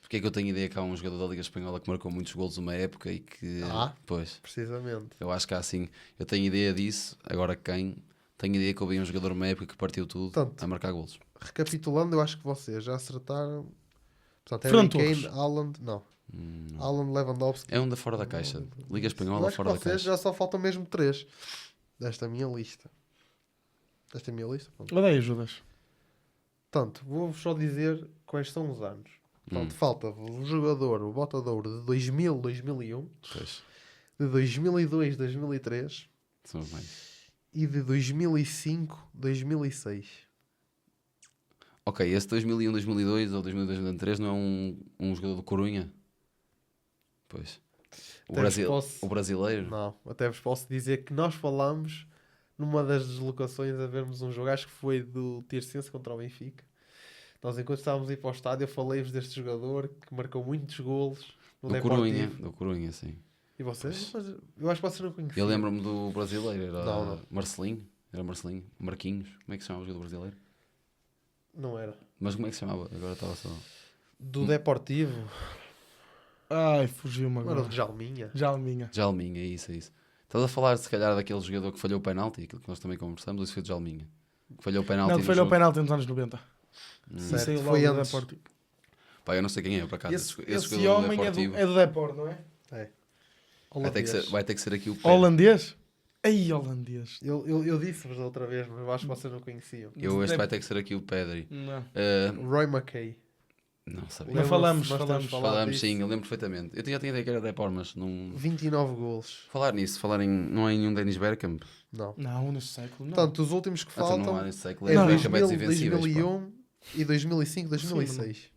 Porque é que eu tenho ideia que há um jogador da Liga Espanhola que marcou muitos golos numa época e que... Pois, Precisamente. eu acho que há assim... Eu tenho ideia disso, agora quem... Tenho ideia que houve um jogador numa época que partiu tudo Portanto, a marcar golos. Recapitulando, eu acho que vocês já acertaram. Portanto, Fernando Harry Kane, Torres. Haaland, não. Haaland, Lewandowski. É um da fora da caixa. Liga Eu Espanhola acho que fora da vocês caixa. já só faltam mesmo 3 desta minha lista. Pronto. Odeio Judas. Portanto, vou-vos só dizer quais são os anos. Portanto, falta-vos o jogador, o Bota de Ouro de 2000, 2001, Pois, de 2002, 2003 são os mais. e de 2005, 2006. Ok, esse 2001, 2002 ou 2002, 2003 não é um jogador do Corunha? Pois. O brasileiro? Não, até vos posso dizer que nós falamos numa das deslocações a vermos um jogo, acho que foi do Tirsense contra o Benfica. Nós, enquanto estávamos a ir para o estádio, eu falei-vos deste jogador que marcou muitos golos no Deportivo. Do Corunha, sim. E vocês? Mas eu acho que vocês não conheciam. Eu lembro-me do brasileiro, era Não. Marcelinho. Era Marcelinho. Marquinhos. Como é que se chamava o jogador brasileiro? Não era. Mas como é que se chamava? Agora estava só... Do Deportivo. Ai, fugiu-me Não era agora. do Jalminha. Jalminha. Jalminha, é isso. Estás a falar, se calhar, daquele jogador que falhou o penalti, aquilo que nós também conversamos, isso foi de Jalminha. Que falhou o penalti Não, no falhou o jogo. penalti nos anos 90. E Certo, saiu foi logo do antes. Deportivo. Pá, eu não sei quem é, por acaso. Esse jogador homem Deportivo. é do Depor, não é? É. Vai ter que ser aqui o Pedri. Holandês? Aí, holandês. Eu disse-vos da outra vez, mas eu acho que vocês não conheciam. Este vai ter que ser aqui o Pedri. Não. Roy McKay. Não sabia. Não falamos. Falamos, sim, eu lembro perfeitamente. Eu já tinha ideia que era Depor, mas não... 29 golos. Falar nisso, não há nenhum Dennis Bergkamp? Não. Nesse século não. Portanto, os últimos que faltam não há nesse século. é Não, 2001 e 2005, 2006.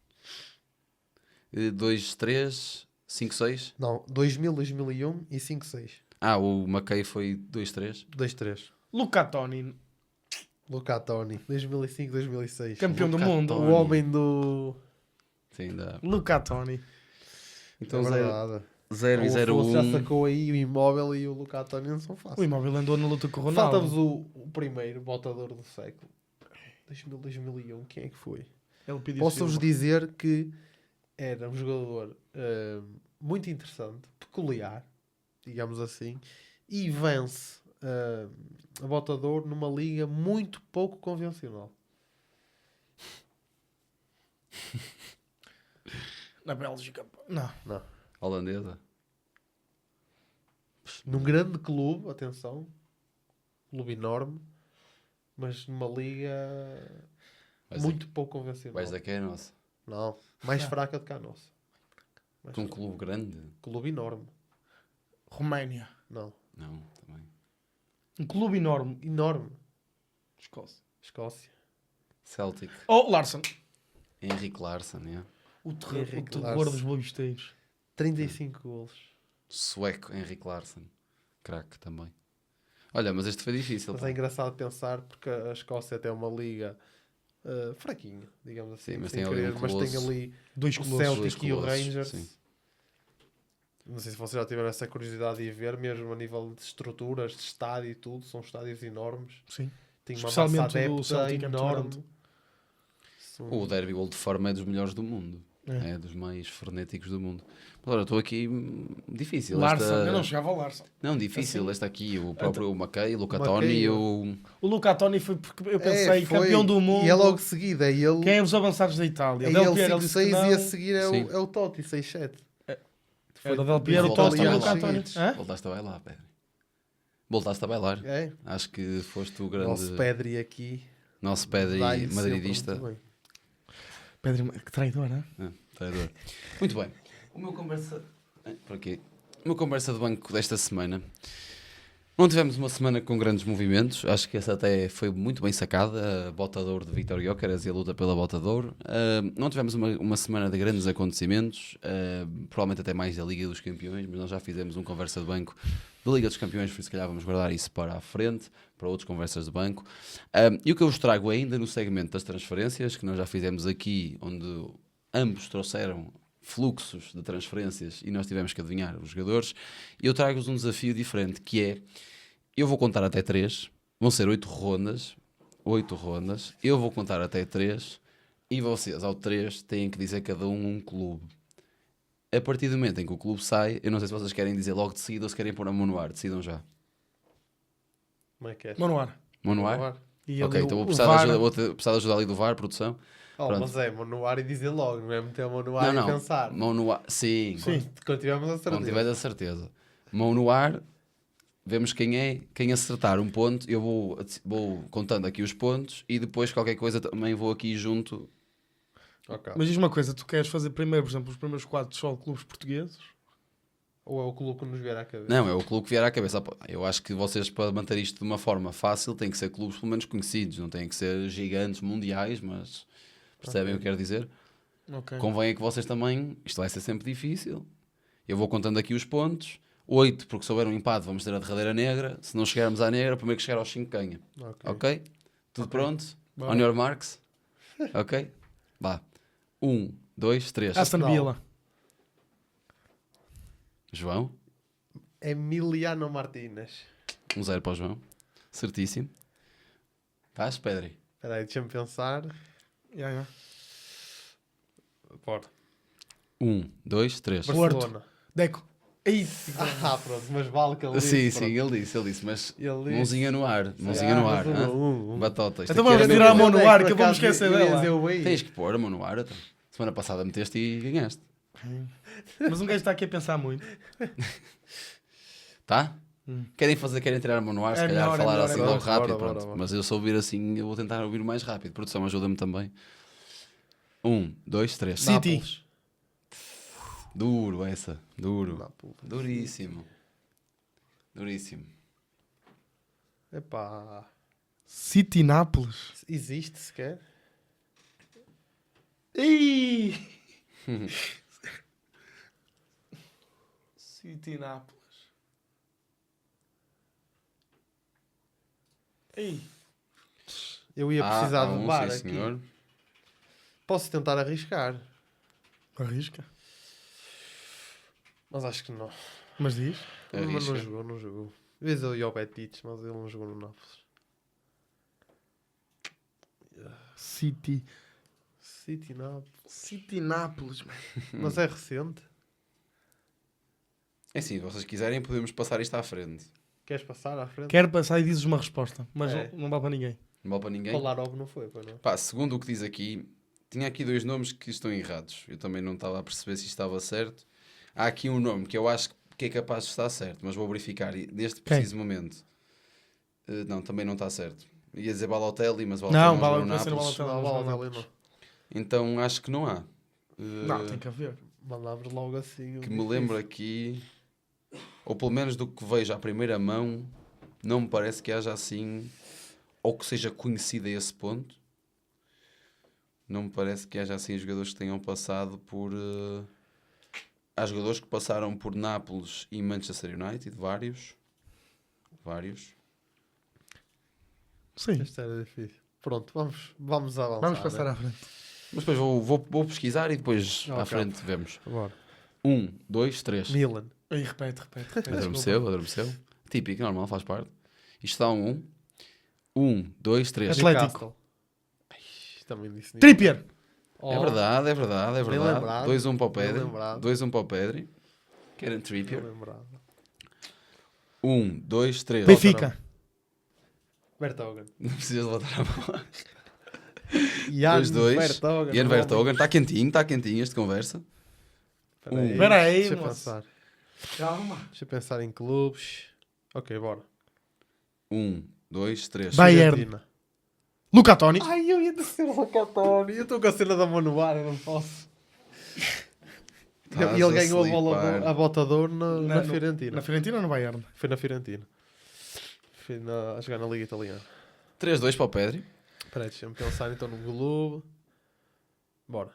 2, 3, 5, 6? Não, 2000, 2001 e 5, 6. O McKay foi 2, 3? 2, 3. Luca Toni. 2005, 2006. Campeão do mundo. O homem do... Sim, dá. Luca Toni. Então, é verdade. 0 e 0, 1. Já sacou aí o Imóvel e o Luca Toni não são fáceis. O Imóvel andou na luta com o Ronaldo. Falta-vos o primeiro botador do século. 2000, 2001. Quem é que foi? Posso-vos dizer que era um jogador muito interessante, peculiar, digamos assim, e vence a botador numa liga muito pouco convencional. Na Bélgica. Não. Holandesa. Num grande clube, atenção, clube enorme, mas numa liga muito pouco convencional. Vais daqui é a nossa. Não, mais fraca do que a nossa. Um clube grande? Clube enorme. Roménia. Não, também. Um clube enorme. Enorme. Escócia. Celtic. Larson. Henrik Larsson, O terror dos bobisteiros. 35 golos. Sueco, Henrik Larsson. Craque também. Olha, mas este foi difícil. Mas é engraçado pensar porque a Escócia tem uma liga fraquinha, digamos assim. Sim, mas tem ali dois o colossos, Celtic e o Rangers. Sim. Não sei se vocês já tiveram essa curiosidade de ver, mesmo a nível de estruturas, de estádio e tudo. São estádios enormes. Sim. Tem uma massa adepta enorme. O Derby Old Firm é dos melhores do mundo. É dos mais frenéticos do mundo. Mas agora estou aqui difícil. Larson, eu não chegava ao Larson. Não, difícil. Assim, esta aqui, o próprio McKay, o Luca Toni e o... O Luca Toni foi porque eu pensei, campeão do mundo. E é logo seguida. Ele... Quem é os avançados da Itália? É ele 5-6 e a seguir é o Totti, 6-7. Era o Del Piero, o Totti e o Luca Toni. Voltaste a bailar, Pedri. Voltaste a bailar. Acho que foste o grande... Nosso Pedri aqui. Nosso Pedri madridista. Pedri, que traidor, não é? Traidor. Muito bem. O meu conversa de banco desta semana. Não tivemos uma semana com grandes movimentos. Acho que essa até foi muito bem sacada. A bota de ouro de Vítor Gyökeres e a luta pela bota de ouro. Não tivemos uma semana de grandes acontecimentos. Provavelmente até mais da Liga dos Campeões. Mas nós já fizemos um conversa de banco da Liga dos Campeões. Por isso, se calhar, vamos guardar isso para a frente. Para outras conversas de banco. E o que eu vos trago ainda no segmento das transferências. Que nós já fizemos aqui. Onde ambos trouxeram fluxos de transferências e nós tivemos que adivinhar os jogadores. E eu trago-vos um desafio diferente, que é, eu vou contar até 3, vão ser 8 rondas, eu vou contar até 3 e vocês ao 3 têm que dizer cada um clube. A partir do momento em que o clube sai, eu não sei se vocês querem dizer logo de seguida ou se querem pôr a mão no ar, decidam já. Como é que é? Mão no ar. Mão no ar? Ok, então vou precisar de ajuda ali do VAR, produção. Mas é mão no ar e dizer logo, não é meter a mão no ar e pensar. Mão no ar, sim. Quando tivermos a certeza. Quando tiveres a certeza. Mão no ar, vemos quem acertar um ponto. Eu vou contando aqui os pontos e depois qualquer coisa também vou aqui junto. Okay. Mas diz uma coisa, tu queres fazer primeiro, por exemplo, os primeiros 4 só clubes portugueses? Ou é o clube que nos vier à cabeça? Não, é o clube que vier à cabeça. Eu acho que vocês, para manter isto de uma forma fácil, têm que ser clubes pelo menos conhecidos. Não têm que ser gigantes mundiais, mas... Percebem o que quero dizer? Convém que vocês também... Isto vai ser sempre difícil. Eu vou contando aqui os pontos. 8, porque se houver um empate, vamos ter a derradeira negra. Se não chegarmos à negra, o primeiro que chegar aos 5 ganha. Ok? Tudo pronto? Bom. On your marks? Ok? Vá. 1, 2, 3. Aston Villa. João? Emiliano Martínez. 1-0 para o João. Certíssimo. Estás, Pedri? Espera aí, deixa-me pensar. Bora. 1, 2, 3. Barcelona. Deco. Pronto, mas vale que ele disse. Sim, ele disse, mas mãozinha no ar. Mãozinha no ar. Batota. Então vamos tirar a mão no ar, que eu vou me esquecer dela. Tens que pôr a mão no ar. Então. Semana passada meteste e ganhaste. Mas um gajo está aqui a pensar muito. Tá? Querem tirar a mão no ar, se calhar falar assim logo rápido, pronto. Bora. Mas eu se ouvir assim, eu vou tentar ouvir mais rápido. Produção, ajuda-me também. 1, 2, 3. City. Duro essa. Duro. Nápoles. Duríssimo. Duríssimo. Epá. City Nápoles. Existe sequer? Ei! City Nápoles. Ei! Eu ia precisar de bar sim, aqui. senhor. Posso tentar arriscar, Arrisca. mas acho que não. Mas diz. Mas Arrisca. não jogou. Às vezes eu ia ao Betis, mas ele não jogou no Nápoles. City Nápoles. mano. Mas é recente. É assim, se vocês quiserem, podemos passar isto à frente. Queres passar à frente? Quero passar e dizes uma resposta, mas É. não vale para ninguém. Não vale para ninguém? Kolarov não foi, pois não? Pá, segundo o que diz aqui, tinha aqui 2 nomes que estão errados. Eu também não estava a perceber se isto estava certo. Há aqui um nome que eu acho que é capaz de estar certo, mas vou verificar neste preciso momento. Não, também não está certo. Ia dizer Balotelli, mas Balotelli não jogou no Nápoles. Balotelli não. Então acho que não há. Não, tem que haver. Mandámos logo assim. Que me lembro aqui, ou pelo menos do que vejo à primeira mão, não me parece que haja assim, ou que seja conhecido a esse ponto. Não me parece que haja assim jogadores que tenham passado por... Há jogadores que passaram por Nápoles e Manchester United, vários. Sim. Isto era difícil. Pronto, vamos avançar. Vamos passar à frente. Mas depois vou pesquisar e depois à Ok. frente vemos. Bora. 1, 2, 3. Milan. Aí, repete. Adormeceu. Típico, normal, faz parte. Isto dá um 1, 2, 3. Atlético. Newcastle. Ai, também disse Trippier. Oh, É verdade. Bem lembrado. 2-1 para o Bem Pedri. lembrado. 2-1 para o Pedri. Kieran não Trippier. lembrava. 1, 2, 3. Benfica. Vertonghen. Não precisas levantar a mão. Jan 2-2. Vertonghen. Ian Vertonghen. Está quentinho esta conversa. Espera aí, Deixa eu moço. pensar. Calma. Deixa eu pensar em clubes. Ok, bora. 1, 2, 3. Bayern. Fiorentina. Luca Toni. Ai, eu ia dizer o Locatoni. Eu estou com a cena da mão no ar, eu não posso. E ele ganhou a bota de ouro na Fiorentina. Na Fiorentina ou no Bayern? Foi na Fiorentina. Foi a jogar na Liga Italiana. 3-2 para o Pedri. Espera aí, deixa-me pensar então no clube. Bora.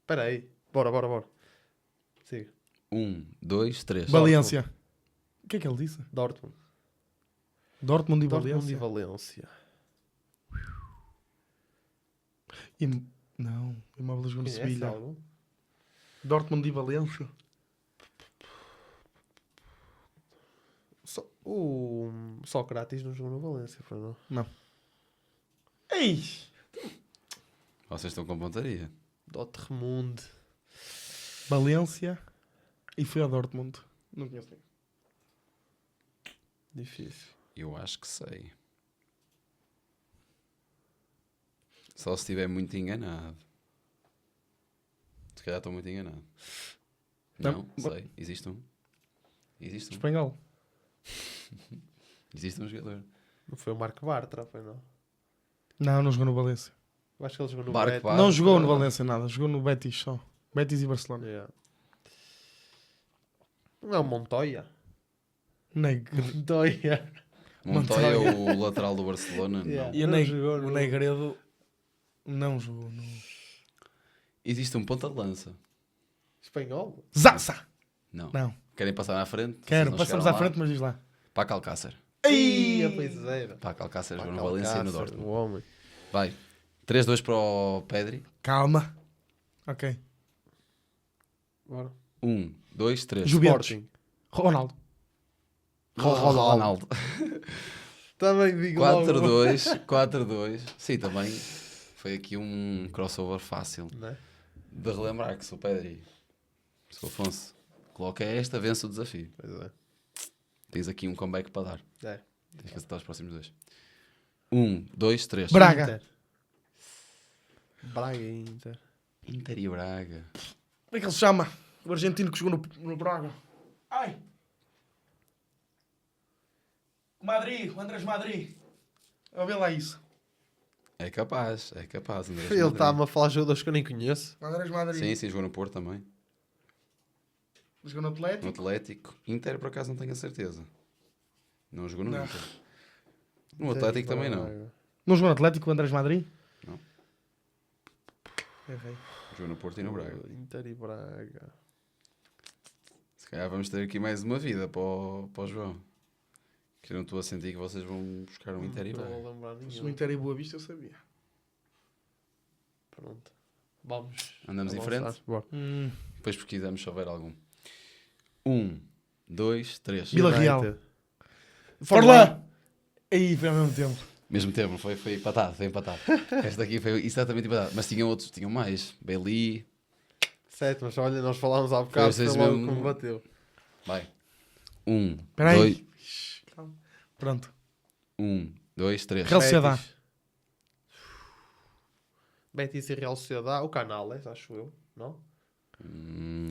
Espera aí. Bora. Siga. 1, 2, 3. Valência. O que é que ele disse? Dortmund. Dortmund e Dortmund e Valência. Valência. Não, o Imóvel jogou no Conhece Sevilha. algum? Dortmund e Valência. O Sócrates não jogou no Valência, foi não? Não. Ei! Vocês estão com pontaria. Dortmund. Valência e foi a Dortmund. Não conheço ninguém. Difícil. Eu acho que sei. Só se estiver muito enganado. Se calhar estou muito enganado. Não, sei. Existe um. Espanhol. Existe um jogador. Não foi o Marco Bartra, foi não? Não jogou no Valência. Eu acho que ele jogou no Barco Betis. Bartra. Não jogou no Valência nada. Jogou no Betis só. Betis e Barcelona. Yeah. Não é o Montoya? Montoya. Montoya é o lateral do Barcelona. Yeah. Não. E Não jogou o no- Negredo não jogou no... Existe um ponta de lança. Espanhol? Zaza! Não. Não. Querem passar à frente? Quero. Vocês não Passamos chegaram à lá? frente, mas diz lá. Paco Alcácer. Ei, a paiseira. Paco Alcácer jogou no Valência e no O Dortmund. homem. Vai. 3-2 para o Pedri. Calma. Ok. Bora. 1, 2, 3. Juventus. Sporting. Ronaldo. Ronaldo. Também digo logo. 4-2. Sim, também foi aqui um crossover fácil. Não é? De relembrar que se o Pedri, se o Afonso coloca esta, vence o desafio. Pois é. Tens aqui um comeback para dar. É. Tens que acertar os próximos 2. 1, 2, 3. Braga. Inter. Braga e Inter. Inter e Braga. Como é que ele se chama? O argentino que jogou no Braga. Ai! Madrid, o Andrés Madrid. Eu ver lá isso. É capaz. Ele está-me a falar de jogadores que eu nem conheço. Andrés Madrid. Sim, jogou no Porto também. Jogou no Atlético? No Atlético. Inter, por acaso, não tenho a certeza. Não jogou no Inter. No Atlético também não. Não jogou no Atlético o Andrés Madrid? Não. Errei. Jogou no Porto e no Braga. Inter e Braga. Se calhar vamos ter aqui mais uma vida para o João. Que eu não estou a sentir que vocês vão buscar um Inter e Braga. Não vou lembrar nenhum. Se o Inter e Boa Vista eu sabia. Pronto. Vamos. Andamos em frente? Depois pesquisamos se houver algum. 1, 2, 3. Vila Real. For lá! Aí foi ao mesmo tempo. Mesmo tempo, foi empatado. Esta aqui foi exatamente empatado. Mas tinham outros, tinham mais. Bailey. Certo, mas olha, nós falámos há bocado, foi logo mesmo... como bateu. Vai. 1, 2... Pronto. 1, 2, 3. Real Sociedade. Betis e Real Sociedade. O Canales, acho eu, não?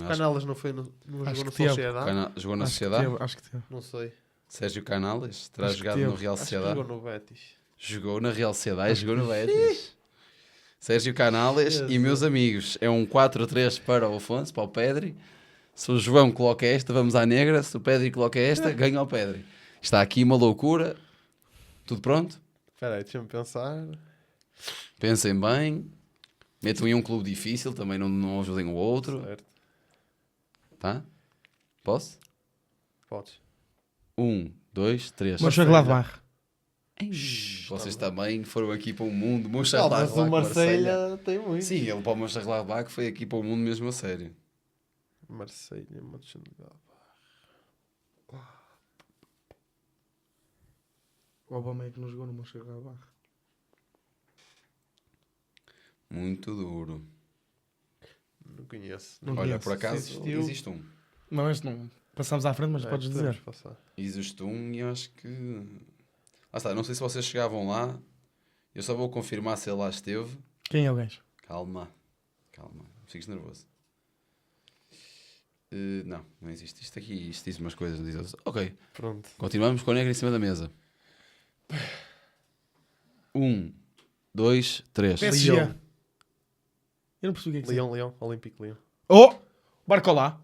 Acho... Canales não foi no jogou no Sociedade? Jogou na Sociedade? Acho que teve. Não sei. Sérgio Canales terá jogado no Real Sociedade. Jogou no Betis. Jogou na Real Sociedade e jogou no Betis. Sérgio Canales e meus amigos. É um 4-3 para o Afonso, para o Pedri. Se o João coloca esta, vamos à negra. Se o Pedri coloca esta, ganha o Pedri. Está aqui uma loucura. Tudo pronto? Espera aí, deixa-me pensar. Pensem bem. Metam em um clube difícil, também não ajudem o outro. Certo. Tá? Posso? Podes. 1, 2, 3. Mönchengladbach. Vocês também foram aqui para o mundo. Mas o Marselha tem muito. Sim, ele para o Mönchengladbach foi aqui para o mundo mesmo a sério. Marselha, Mönchengladbach. O Obama é que não jogou no Mönchengladbach. Muito duro. Não conheço. Não Olha, conheço. por acaso existe um. Não, este não. Passamos à frente, mas podes dizer. Passar. Existe um e eu acho que... Lá está, não sei se vocês chegavam lá. Eu só vou confirmar se ele lá esteve. Quem é o gajo? Calma. Não fiques nervoso. Não existe. Isto aqui, isto diz umas coisas. Diz... Ok. Pronto. Continuamos com a negra em cima da mesa. 1, 2, 3. PSG. Lyon. Eu não percebi o que é que Leão. Olympique Leão. Oh! Barcolá.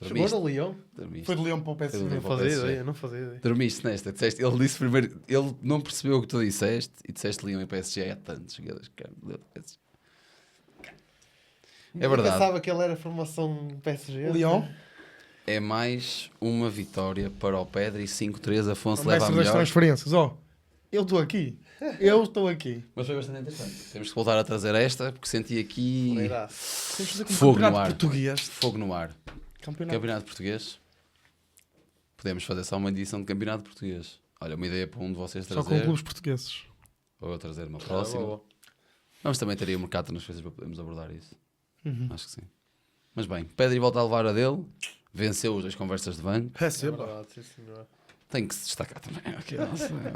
Chegou no Leão? Foi de Leão para o PSG. Não fazia ideia. Dormiste nesta. Disseste, ele disse primeiro... Ele não percebeu o que tu disseste e disseste Leão e PSG há tantos jogadores. É verdade. Eu pensava que ele era formação PSG. Leão. É mais uma vitória para o Pedro e 5-3. Afonso O leva a mestre das melhor. transferências. Eu estou aqui. Mas foi bastante interessante. Temos que voltar a trazer esta porque senti aqui Temos que fazer como fogo no campeonato ar. português. Fogo no ar. Campeonato português. Podemos fazer só uma edição de campeonato português. Olha, uma ideia para um de vocês trazer. Só com clubes portugueses. Ou eu trazer uma próxima. Vamos também ter aí o mercado de transferências para podermos abordar isso. Acho que sim. Mas bem, Pedri volta a levar a dele. Venceu as conversas de banco. Tem que se destacar também. Okay,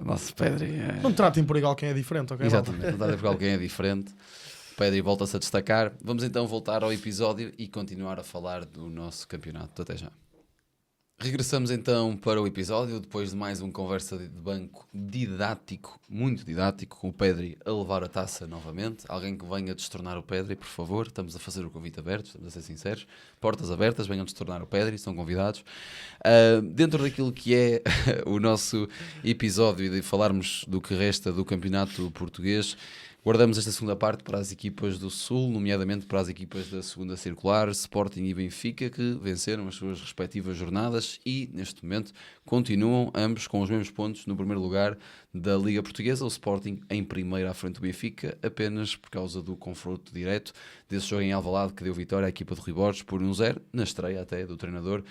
nosso Pedri. Não tratem por igual quem é diferente, ok? Exatamente, não tratem por alguém é diferente. Pedri volta-se a destacar. Vamos então voltar ao episódio e continuar a falar do nosso campeonato. Até já. Regressamos então para o episódio, depois de mais uma conversa de banco didático, muito didático, com o Pedri a levar a taça novamente. Alguém que venha destornar o Pedri, por favor. Estamos a fazer o convite aberto, estamos a ser sinceros. Portas abertas, venham destornar o Pedri, são convidados. Dentro daquilo que é o nosso episódio e de falarmos do que resta do campeonato português, guardamos esta segunda parte para as equipas do Sul, nomeadamente para as equipas da segunda circular, Sporting e Benfica, que venceram as suas respectivas jornadas e, neste momento, continuam ambos com os mesmos pontos no primeiro lugar da Liga Portuguesa. O Sporting em primeiro à frente do Benfica, apenas por causa do confronto direto desse jogo em Alvalade que deu vitória à equipa de Rui Borges por 1-0, na estreia até do treinador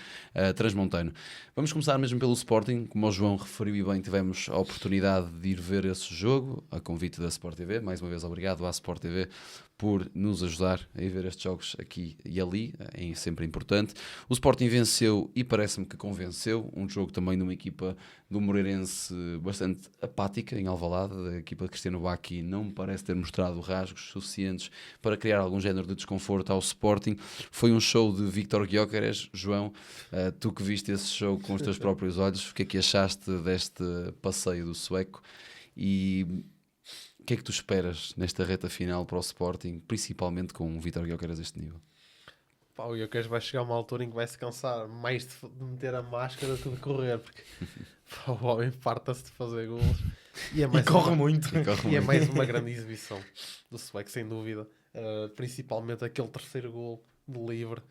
transmontano. Vamos começar mesmo pelo Sporting. Como o João referiu e bem, tivemos a oportunidade de ir ver esse jogo, a convite da Sport TV. Mais uma vez, obrigado à Sport TV por nos ajudar a ir ver estes jogos aqui e ali, é sempre importante. O Sporting venceu e parece-me que convenceu, um jogo também de uma equipa do Moreirense bastante apática em Alvalade. A equipa de Cristiano Bacchi não me parece ter mostrado rasgos suficientes para criar algum género de desconforto ao Sporting. Foi um show de Víctor Gyökeres. João, tu que viste esse show com os teus próprios olhos, o que é que achaste deste passeio do sueco? E o que é que tu esperas nesta reta final para o Sporting, principalmente com o Víctor Gyökeres a este nível? Pá, o Gyökeres vai chegar a uma altura em que vai se cansar mais de meter a máscara do que de correr, porque pá, o homem farta-se de fazer golos e corre muito. É mais uma grande exibição do sueco, sem dúvida. Principalmente aquele terceiro gol de livre.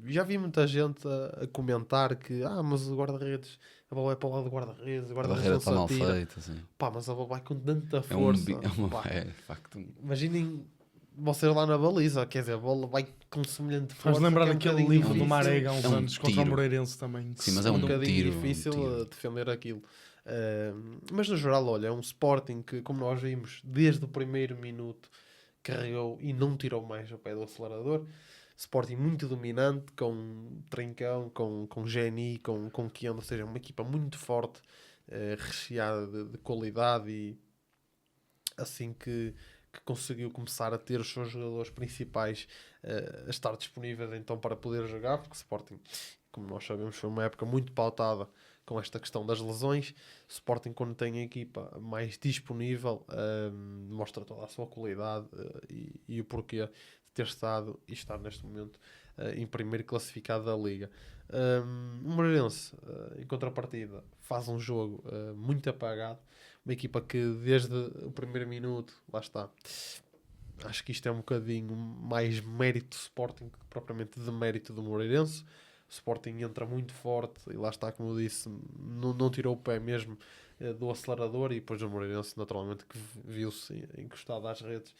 Já vi muita gente a comentar que mas o guarda-redes, a bola é para o lado do guarda-redes, o guarda-redes não está mal se atira. feita, assim. Pá, mas a bola vai com tanta força. De facto. Imaginem vocês lá na baliza, quer dizer, a bola vai com semelhante força. Faz lembrar daquele livro do Marega há uns um anos contra o Moreirense também. Sim, mas é um bocadinho tiro, difícil defender aquilo. Mas no geral, olha, é um Sporting que, como nós vimos, desde o primeiro minuto carregou e não tirou mais o pé do acelerador. Sporting muito dominante, com Trincão, com Geni, com Kendo, ou seja, uma equipa muito forte, recheada de qualidade, e assim que conseguiu começar a ter os seus jogadores principais a estar disponíveis então para poder jogar, porque o Sporting, como nós sabemos, foi uma época muito pautada com esta questão das lesões. O Sporting, quando tem a equipa mais disponível, mostra toda a sua qualidade e o porquê de ter estado e estar neste momento em primeiro classificado da Liga. O Moreirense, em contrapartida, faz um jogo muito apagado. Uma equipa que desde o primeiro minuto, lá está, acho que isto é um bocadinho mais mérito do Sporting que propriamente de mérito do Moreirense. O Sporting entra muito forte e lá está, como eu disse, não tirou o pé mesmo do acelerador, e depois o Moreirense naturalmente que viu-se encostado às redes,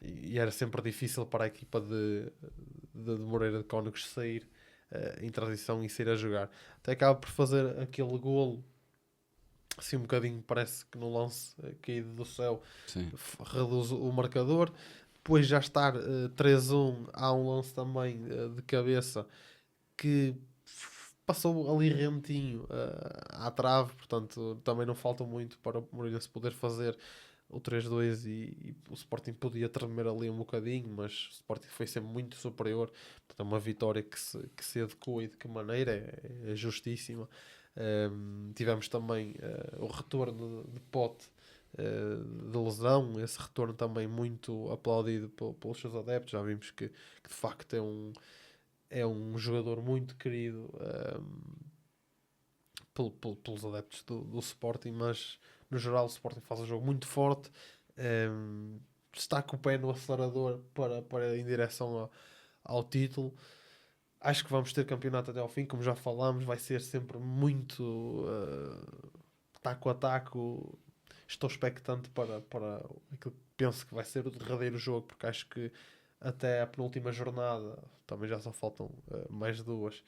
e era sempre difícil para a equipa de Moreira de Cónegos sair em transição e sair a jogar. Até acaba por fazer aquele golo assim um bocadinho, parece que no lance caído do céu. Sim. Reduz o marcador. Depois já estar 3-1, há um lance também de cabeça que passou ali rentinho à trave, portanto também não falta muito para o Moreirense poder fazer o 3-2 e o Sporting podia tremer ali um bocadinho, mas o Sporting foi sempre muito superior. Portanto, é uma vitória que se adequou, e de que maneira é justíssima. Tivemos também o retorno de Pote de lesão, esse retorno também muito aplaudido pelos seus adeptos. Já vimos que de facto é um jogador muito querido pelos adeptos do Sporting, mas no geral o Sporting faz um jogo muito forte, está com o pé no acelerador para em direção ao título. Acho que vamos ter campeonato até ao fim, como já falámos, vai ser sempre muito taco a taco. Estou expectante para aquilo que penso que vai ser o derradeiro jogo, porque acho que até a penúltima jornada, também já só faltam mais duas,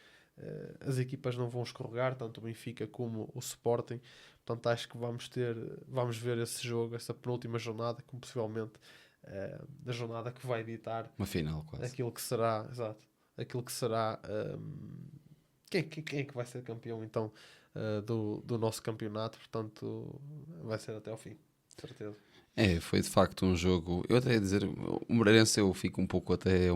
as equipas não vão escorregar, tanto o Benfica como o Sporting. Portanto, acho que vamos ver esse jogo, essa penúltima jornada, como possivelmente a jornada que vai ditar uma final, quase. Aquilo que será, exato, aquilo que será quem é que vai ser campeão então do nosso campeonato. Portanto, vai ser até ao fim, certeza. Foi de facto um jogo, eu até ia dizer, o Moreirense eu fico um pouco até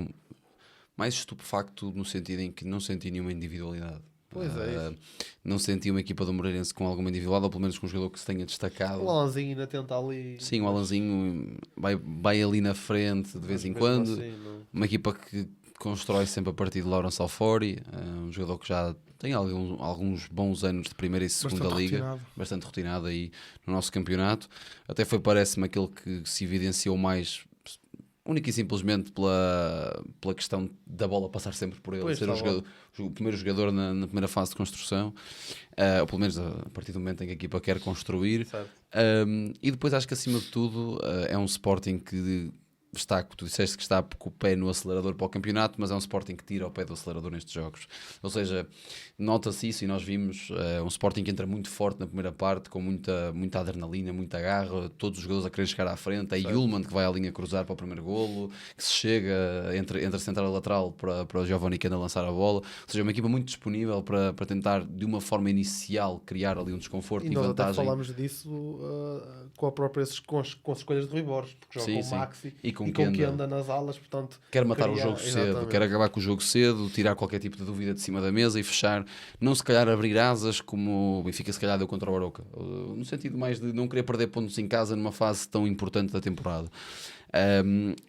mais estupefacto, no sentido em que não senti nenhuma individualidade. Pois é isso. Não senti uma equipa do Moreirense com alguma individualidade, ou pelo menos com um jogador que se tenha destacado. O Alanzinho ainda tenta ali. Sim, o Alanzinho vai ali na frente de vez em quando. Assim, uma equipa que constrói sempre a partir de Laurence Alfori, um jogador que já tem alguns bons anos de primeira e segunda liga, bastante rotinado aí no nosso campeonato. Até parece-me aquele que se evidenciou mais, única e simplesmente pela questão da bola passar sempre por ele, ser o primeiro jogador na primeira fase de construção, ou pelo menos a partir do momento em que a equipa quer construir. E depois acho que acima de tudo é um Sporting que tu disseste que está com o pé no acelerador para o campeonato, mas é um Sporting que tira o pé do acelerador nestes jogos. Ou seja, nota-se isso e nós vimos um Sporting que entra muito forte na primeira parte, com muita adrenalina, muita garra, todos os jogadores a querer chegar à frente. É Yulman que vai à linha cruzar para o primeiro golo, que se chega entre a central e lateral para o Giovanni Kenda lançar a bola. Ou seja, uma equipa muito disponível para tentar, de uma forma inicial, criar ali um desconforto e nós vantagem. Até falámos disso com as escolhas de Rui Borges, porque joga com o Maxi e com Kenda nas alas, portanto... Quer matar o jogo cedo, quer acabar com o jogo cedo, tirar qualquer tipo de dúvida de cima da mesa e fechar, não se calhar abrir asas como o Benfica se calhar deu contra o Arouca, no sentido mais de não querer perder pontos em casa numa fase tão importante da temporada.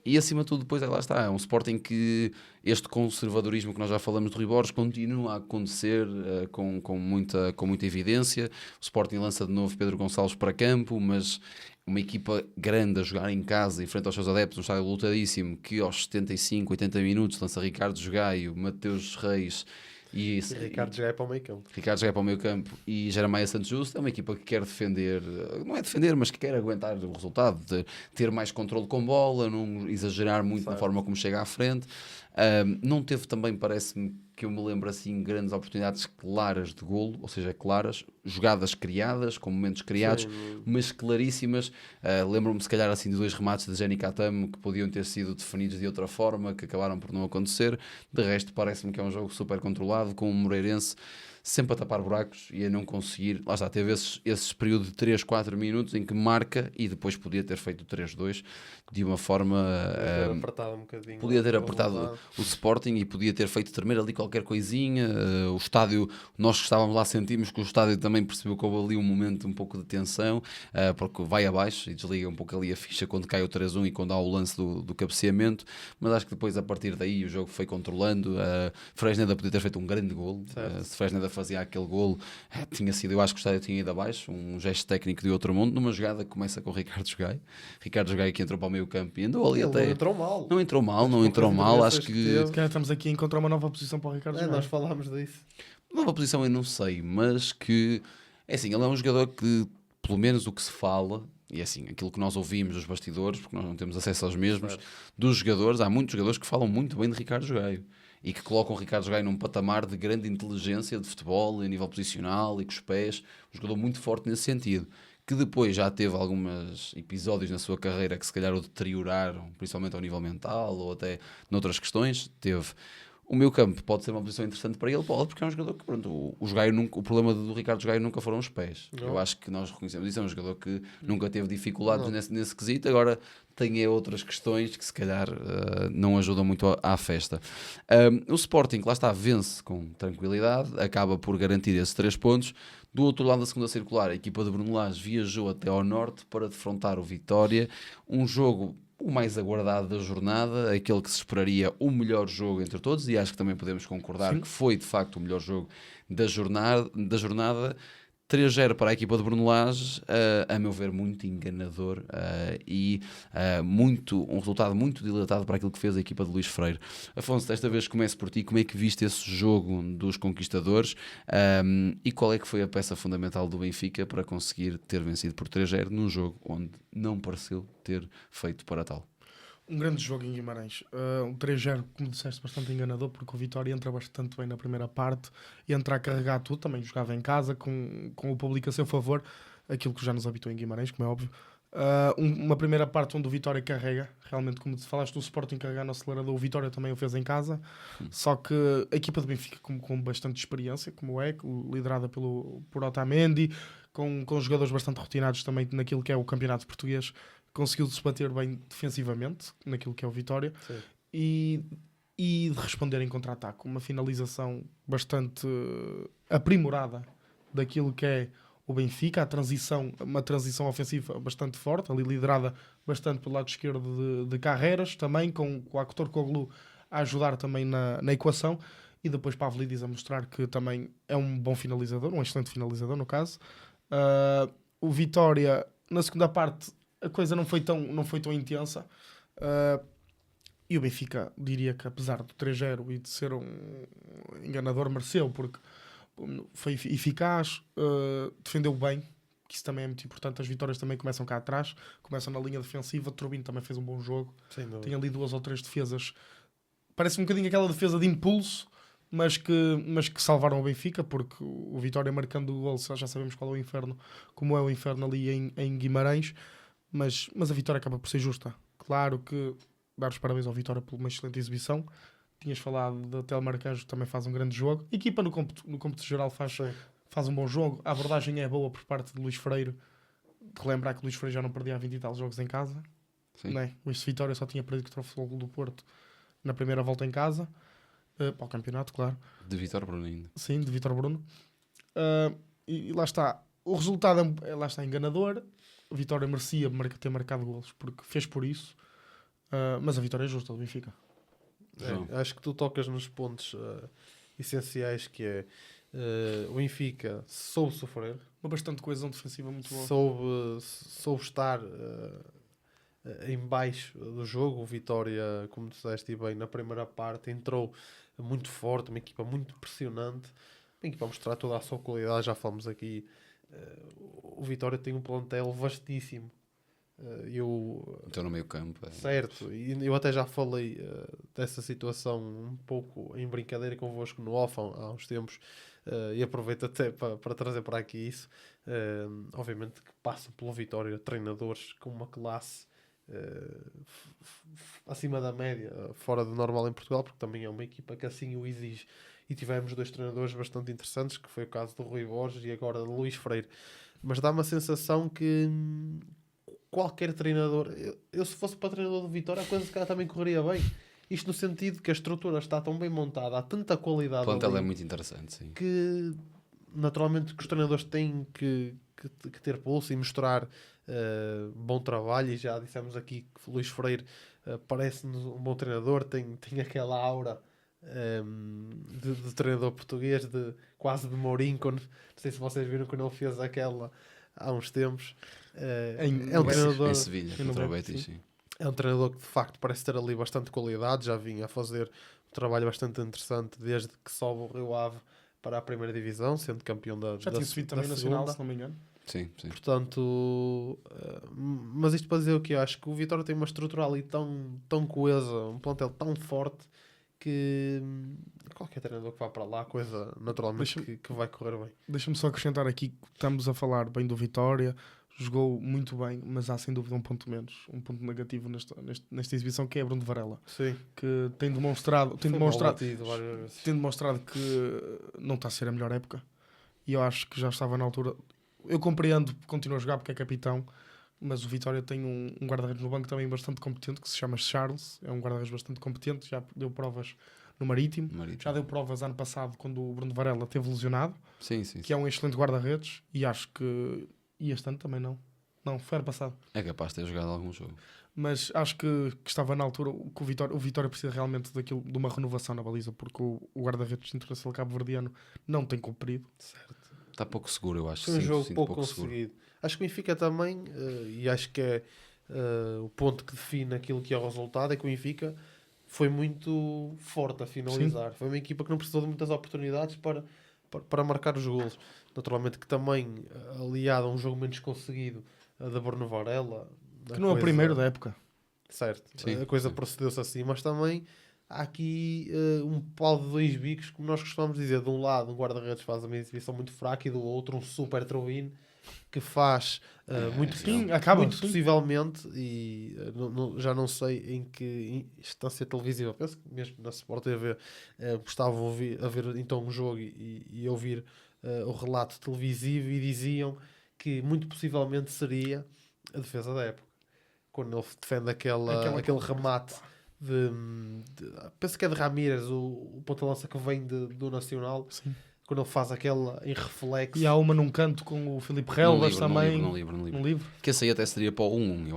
E acima de tudo depois lá está, é um Sporting que este conservadorismo que nós já falamos de Rui Borges continua a acontecer com muita evidência. O Sporting lança de novo Pedro Gonçalves para campo, mas uma equipa grande a jogar em casa em frente aos seus adeptos, um estádio lutadíssimo, que aos 75, 80 minutos lança Ricardo Jogaio, Mateus Reis e Ricardo Jogaio para o meio campo. Ricardo Jogaio para o meio campo e Jeremiah Santos Justo. É uma equipa que quer defender, não é defender, mas que quer aguentar o resultado, de ter mais controle com bola, não exagerar muito na forma como chega à frente. Não teve também, parece-me, que eu me lembro assim, grandes oportunidades claras de golo, ou seja, claras, jogadas criadas, com momentos criados, mas claríssimas. Lembro-me se calhar assim de 2 remates de Jenny Catamo que podiam ter sido definidos de outra forma, que acabaram por não acontecer. De resto, parece-me que é um jogo super controlado, com o Moreirense sempre a tapar buracos e a não conseguir. Lá está, teve esse período de 3, 4 minutos em que marca e depois podia ter feito o 3-2 de uma forma. Podia ter apertado o Sporting e podia ter feito tremer ali qualquer coisinha. O estádio, nós que estávamos lá, sentimos que o estádio também percebeu que houve ali um momento um pouco de tensão, porque vai abaixo e desliga um pouco ali a ficha quando cai o 3-1 e quando há o lance do cabeceamento. Mas acho que depois, a partir daí, o jogo foi controlando. Fresneda podia ter feito um grande golo. Se Fresneda fazia aquele golo, tinha sido, eu acho que o estádio tinha ido abaixo, um gesto técnico de outro mundo, numa jogada que começa com o Ricardo Jogaio que entrou para o meio campo e andou ali ele até... Não entrou mal, acho que estamos aqui a encontrar uma nova posição para o Ricardo Jogaio. Nós falámos disso. Nova posição eu não sei, mas que, é assim, ele é um jogador que, pelo menos o que se fala, e assim, aquilo que nós ouvimos dos bastidores, porque nós não temos acesso aos mesmos, dos jogadores, há muitos jogadores que falam muito bem de Ricardo Jogaio e que colocam o Ricardo Jogaio num patamar de grande inteligência de futebol, a nível posicional e com os pés, um jogador muito forte nesse sentido, que depois já teve alguns episódios na sua carreira que se calhar o deterioraram, principalmente ao nível mental ou até noutras questões. Teve o meio campo, pode ser uma posição interessante para ele, pode, porque é um jogador que, pronto, o problema do Ricardo Jogaio nunca foram os pés. Não. Eu acho que nós reconhecemos isso, é um jogador que nunca teve dificuldades nesse quesito. Agora tem outras questões que se calhar não ajudam muito à festa. O Sporting, que lá está, vence com tranquilidade, acaba por garantir esses 3 pontos. Do outro lado da segunda circular, a equipa de Bruno Lage viajou até ao norte para defrontar o Vitória, um jogo o mais aguardado da jornada, aquele que se esperaria o melhor jogo entre todos, e acho que também podemos concordar que foi de facto o melhor jogo da jornada. 3-0 para a equipa de Bruno Lage, a meu ver muito enganador e um resultado muito dilatado para aquilo que fez a equipa de Luís Freire. Afonso, desta vez começo por ti, como é que viste esse jogo dos conquistadores e qual é que foi a peça fundamental do Benfica para conseguir ter vencido por 3-0 num jogo onde não pareceu ter feito para tal? Um grande jogo em Guimarães. Um 3-0, como disseste, bastante enganador, porque o Vitória entra bastante bem na primeira parte, entra a carregar tudo, também jogava em casa, com o público a seu favor, aquilo que já nos habitou em Guimarães, como é óbvio. Uma primeira parte onde o Vitória carrega, realmente, como te falaste, do Sporting carregar no acelerador, o Vitória também o fez em casa, só que a equipa de Benfica com bastante experiência, como é, liderada por Otamendi, com jogadores bastante rotinados também naquilo que é o campeonato português, conseguiu se bater bem defensivamente naquilo que é o Vitória e de responder em contra-ataque, uma finalização bastante aprimorada daquilo que é o Benfica, uma transição ofensiva bastante forte, ali liderada bastante pelo lado esquerdo de Carreiras, também com o Aktürkoğlu a ajudar também na equação, e depois Pavlidis a mostrar que também é um bom finalizador, um excelente finalizador no caso. O Vitória, na segunda parte, a coisa não foi tão intensa, e o Benfica, diria que apesar do 3-0 e de ser um enganador, mereceu, porque foi eficaz, defendeu bem, que isso também é muito importante. As vitórias também começam cá atrás, começam na linha defensiva. Turbin também fez um bom jogo, tem ali 2 ou 3 defesas, parece um bocadinho aquela defesa de impulso, mas que salvaram o Benfica, porque o Vitória marcando o gol, já sabemos qual é o inferno, como é o inferno ali em Guimarães, mas a vitória acaba por ser justa. Claro que dar os parabéns ao Vitória por uma excelente exibição. Tinhas falado da Telemarcanjo, que também faz um grande jogo. A equipa no cômputo geral faz um bom jogo. A abordagem é boa por parte de Luís Freire. Relembrar que Luís Freire já não perdia há 20 e tal jogos em casa. Não é? O Vitória só tinha perdido contra o Futebol do Porto na primeira volta em casa. Para o campeonato, claro. De Vítor Bruno ainda. Sim, de Vítor Bruno. E lá está. O resultado lá está enganador. A Vitória merecia ter marcado golos, porque fez por isso. Mas a vitória é justa do Benfica. Acho que tu tocas nos pontos essenciais, que é o Benfica soube sofrer, uma bastante coesão defensiva muito boa, soube estar em baixo do jogo. O Vitória, como disseste e bem, na primeira parte entrou muito forte, uma equipa muito impressionante, uma equipa a mostrar toda a sua qualidade. Já falamos aqui, o Vitória tem um plantel vastíssimo. Então no meio campo certo, e eu até já falei dessa situação um pouco em brincadeira convosco no off há uns tempos, e aproveito até para trazer para aqui isso. Obviamente que passam pelo Vitória treinadores com uma classe acima da média, fora do normal em Portugal, porque também é uma equipa que assim o exige, e tivemos 2 treinadores bastante interessantes, que foi o caso do Rui Borges e agora do Luís Freire. Mas dá uma sensação que qualquer treinador, eu se fosse para treinador do Vitória, a coisa se calhar também correria bem. Isto no sentido que a estrutura está tão bem montada, há tanta qualidade. O plantel é muito interessante, sim. Que naturalmente que os treinadores têm que ter pulso e mostrar bom trabalho. E já dissemos aqui que Luís Freire parece-nos um bom treinador, tem aquela aura de treinador português, quase de Mourinho. Não sei se vocês viram quando ele fez aquela há uns tempos. É um treinador em Sevilha, contra o Betis, sim. É um treinador que de facto parece ter ali bastante qualidade, já vinha a fazer um trabalho bastante interessante desde que sobe o Rio Ave para a primeira divisão, sendo campeão já tinha subido também nacional, se não me engano. Sim. Portanto, mas isto para dizer o que eu acho que o Vitória tem uma estrutura ali tão coesa, um plantel tão forte, que qualquer treinador que vá para lá, a coisa naturalmente que vai correr bem. Deixa-me só acrescentar aqui que estamos a falar bem do Vitória, jogou muito bem, mas há sem dúvida um ponto menos, um ponto negativo nesta exibição, que é Bruno Varela. Sim. Que tem demonstrado que não está a ser a melhor época, e eu acho que já estava na altura. Eu compreendo, continua a jogar porque é capitão, mas o Vitória tem um guarda-redes no banco também bastante competente, que se chama Charles, é um guarda-redes bastante competente, já deu provas no Marítimo. Já deu provas ano passado, quando o Bruno Varela esteve lesionado, sim. Que é um excelente guarda-redes, e acho que este ano também não, foi ano passado. É capaz de ter jogado algum jogo. Mas acho que estava na altura que o Vitória precisa realmente de uma renovação na baliza, porque o guarda-redes internacional cabo-verdiano não tem cumprido. Certo. Está pouco seguro, eu acho. Foi um jogo pouco conseguido. Acho que o Benfica também, e acho que é o ponto que define aquilo que é o resultado, é que o Benfica foi muito forte a finalizar. Sim. Foi uma equipa que não precisou de muitas oportunidades para marcar os golos. Naturalmente que também, aliado a um jogo menos conseguido da Bruno Varela, que não é o primeiro da época. Certo, a coisa procedeu-se assim, mas também há aqui um pau de 2 bicos, como nós costumamos dizer. De um lado, um guarda-redes faz uma exibição muito fraca, e do outro, um super Turbin que faz muito possivelmente, e já não sei em que instância televisiva, penso que mesmo na Sport TV gostava a ver então um jogo e ouvir o relato televisivo, e diziam que muito possivelmente seria a defesa da época, quando ele defende aquele remate penso que é de Ramírez, o ponta-lança que vem do Nacional. Sim. Quando ele faz aquela em reflexo. E há uma num canto com o Filipe Relvas também. No livro. Que esse aí até seria para o 1-1.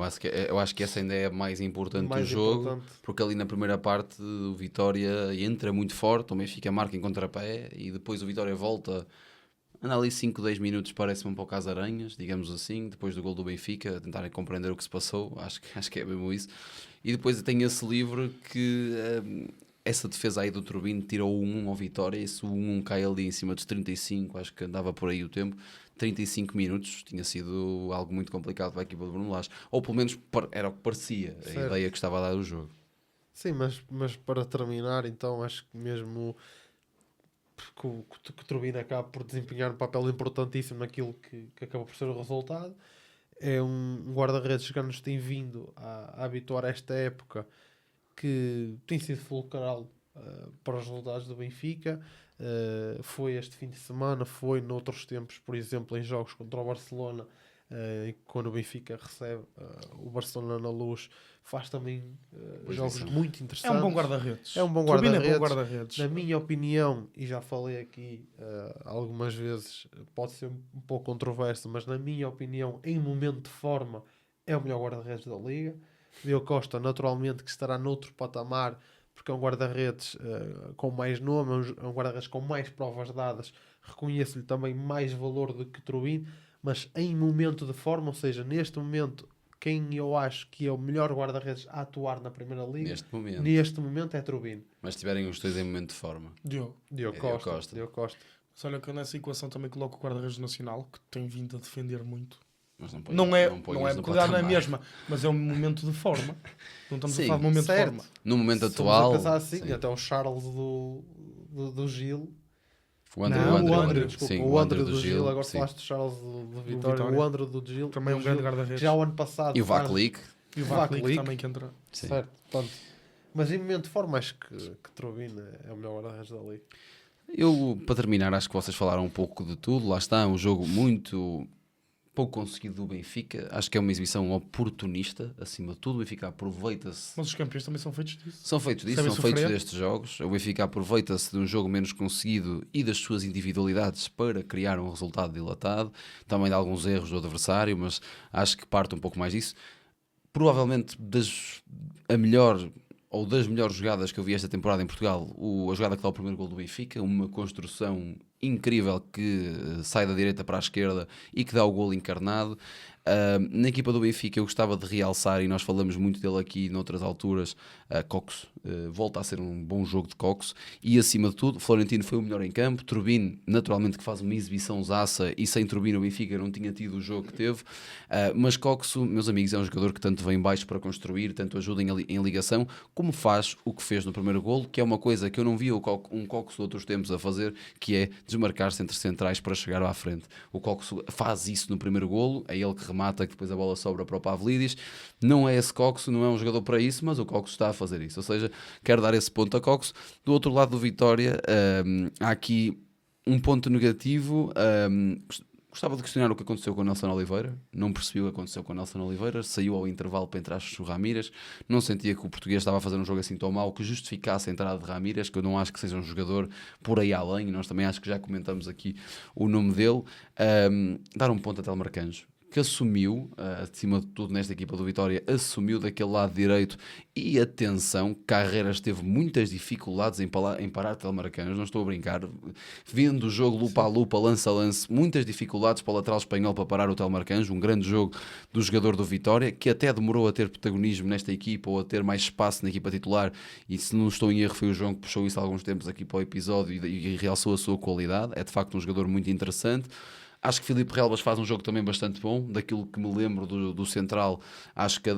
Eu acho que essa ainda é a mais importante do jogo. Porque ali na primeira parte o Vitória entra muito forte, o Benfica marca em contrapé, e depois o Vitória volta. Anda ali 5, 10 minutos, parece-me um pouco às aranhas, digamos assim, depois do gol do Benfica, a tentarem compreender o que se passou. Acho que é mesmo isso. E depois tem esse livro que essa defesa aí do Turbino tirou o 1 ao Vitória, e se o 1 cai ali em cima dos 35, acho que andava por aí o tempo, 35 minutos tinha sido algo muito complicado para a equipa do Bruno Lage. Ou pelo menos era o que parecia, a ideia que estava a dar o jogo. Sim, mas para terminar, então, acho que mesmo que o Turbine acaba por desempenhar um papel importantíssimo naquilo que acaba por ser o resultado. É um guarda-redes que nos tem vindo a habituar a esta época, que tem sido fulcral para os resultados do Benfica. Foi este fim de semana, foi noutros tempos, por exemplo, em jogos contra o Barcelona, quando o Benfica recebe o Barcelona na Luz, faz também jogos muito interessantes. É um bom guarda-redes. É um bom guarda-redes. Na minha opinião, e já falei aqui algumas vezes, pode ser um pouco controverso, mas na minha opinião, em momento de forma, é o melhor guarda-redes da Liga. Diogo Costa, naturalmente, que estará noutro patamar, porque é um guarda-redes com mais nome, é um guarda-redes com mais provas dadas. Reconheço-lhe também mais valor do que Turbine, mas em momento de forma, ou seja, neste momento, quem eu acho que é o melhor guarda-redes a atuar na Primeira Liga, neste momento é Turbine. Mas se tiverem os dois em momento de forma. Diogo Costa. Mas olha que eu nessa equação também coloco o guarda-redes nacional, que tem vindo a defender muito. Mas não é qualidade, não é a mesma, mas é um momento de forma. Não estamos a falar de momento de forma. No momento atual, assim, até o Charles do Gil. O André do Gil. Agora falaste do Charles do Vitória. O André do Gil também é um grande guarda-redes. Já o ano passado. E o Vaclik. Também que entra. Certo, pronto. Mas em momento de forma, acho que Turbine é o melhor guarda-redes da Liga. Eu, para terminar, acho que vocês falaram um pouco de tudo. Lá está, um jogo muito pouco conseguido do Benfica. Acho que é uma exibição oportunista, acima de tudo. O Benfica aproveita-se. Mas os campeões também são feitos disso. São feitos destes jogos. O Benfica aproveita-se de um jogo menos conseguido e das suas individualidades para criar um resultado dilatado. Também de alguns erros do adversário, mas acho que parte um pouco mais disso. Provavelmente a melhor ou das melhores jogadas que eu vi esta temporada em Portugal, a jogada que dá o primeiro gol do Benfica, uma construção incrível que sai da direita para a esquerda e que dá o gol encarnado. Na equipa do Benfica eu gostava de realçar, e nós falamos muito dele aqui noutras alturas, Coxo. Volta a ser um bom jogo de Coxo, e acima de tudo Florentino foi o melhor em campo. Turbine, naturalmente, que faz uma exibição zaça, e sem Turbine o Benfica não tinha tido o jogo que teve, mas Coxo, meus amigos, é um jogador que tanto vem baixo para construir, tanto ajuda em ligação, como faz o que fez no primeiro golo, que é uma coisa que eu não vi um Coxo de outros tempos a fazer, que é desmarcar-se entre centrais para chegar à frente. O Coxo faz isso no primeiro golo, é ele que remata, que depois a bola sobra para o Pavlidis. Não é esse Coxo, não é um jogador para isso, mas o Coxo está a fazer isso, ou seja, quero dar esse ponto a Coxo. Do outro lado do Vitória, há aqui um ponto negativo. Gostava de questionar o que aconteceu com o Nelson Oliveira. Não percebi o que aconteceu com o Nelson Oliveira. Saiu ao intervalo para entrar o Ramírez. Não sentia que o português estava a fazer um jogo assim tão mau que justificasse a entrada de Ramírez, que eu não acho que seja um jogador por aí além, e nós também acho que já comentamos aqui o nome dele. Dar um ponto a Telmar Canjo, que assumiu, acima de tudo nesta equipa do Vitória, assumiu daquele lado direito, e atenção, Carreiras teve muitas dificuldades em parar Telmar Canjo, não estou a brincar, vendo o jogo lupa a lupa, lance a lance, muitas dificuldades para o lateral espanhol para parar o Telmar Canjo, um grande jogo do jogador do Vitória, que até demorou a ter protagonismo nesta equipa, ou a ter mais espaço na equipa titular, e se não estou em erro foi o João que puxou isso há alguns tempos aqui para o episódio e realçou a sua qualidade. É de facto um jogador muito interessante. Acho que Filipe Relvas faz um jogo também bastante bom, daquilo que me lembro do central. Acho que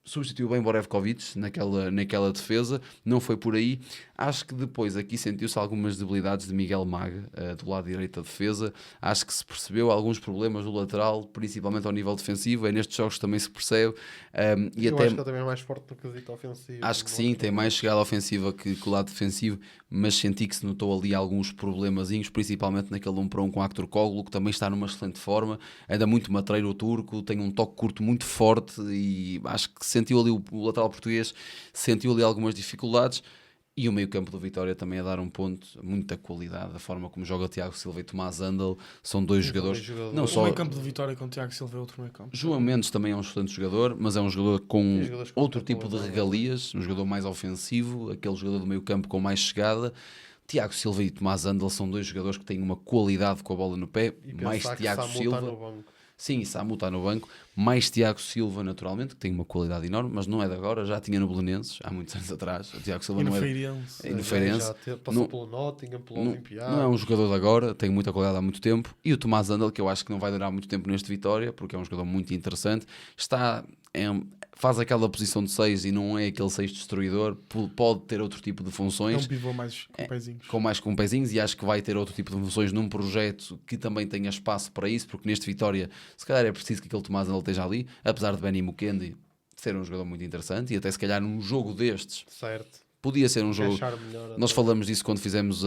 substituiu bem Borevkovic naquela defesa, não foi por aí. Acho que depois aqui sentiu-se algumas debilidades de Miguel Maga, do lado direito da defesa. Acho que se percebeu alguns problemas do lateral, principalmente ao nível defensivo. É nestes jogos que também se percebe. Acho que ele também é mais forte do quesito ofensivo. Acho que sim, tem mais chegada ofensiva que o lado defensivo, mas senti que se notou ali alguns problemazinhos, principalmente naquele 1-1 com Aktürkoğlu, que também está numa excelente forma. Anda muito matreiro o turco, tem um toque curto muito forte, e acho que sentiu ali o lateral português, sentiu ali algumas dificuldades. E o meio-campo do Vitória também a dar um ponto, muita qualidade, a forma como joga o Tiago Silva e Tomás Andal, são dois jogadores. Não só o meio-campo do Vitória com o Tiago Silva é outro meio-campo. João Mendes também é um excelente jogador, mas é um jogador com outro tipo de regalias, um jogador mais ofensivo, aquele jogador do meio-campo com mais chegada. Tiago Silva e Tomás Andal são dois jogadores que têm uma qualidade com a bola no pé, mais Tiago Silva. Sim, Samu está no banco, mais Tiago Silva, naturalmente, que tem uma qualidade enorme, mas não é de agora, já tinha no Belenenses, há muitos anos atrás. O Tiago Silva e não no é... Feirense. E no Feirense. Passou pelo Nottingham, pelo Olympiacos. Não é um jogador de agora, tem muita qualidade há muito tempo. E o Tomás Andel, que eu acho que não vai durar muito tempo neste Vitória, porque é um jogador muito interessante, faz aquela posição de 6 e não é aquele 6 destruidor, pode ter outro tipo de funções. É um pivô mais com pezinhos. Com pezinhos, e acho que vai ter outro tipo de funções num projeto que também tenha espaço para isso, porque neste Vitória, se calhar é preciso que aquele Tomás Andel esteja ali, apesar de Benny Mukendi ser um jogador muito interessante, e até se calhar num jogo destes... Certo. Podia ser um jogo. Nós falamos disso quando fizemos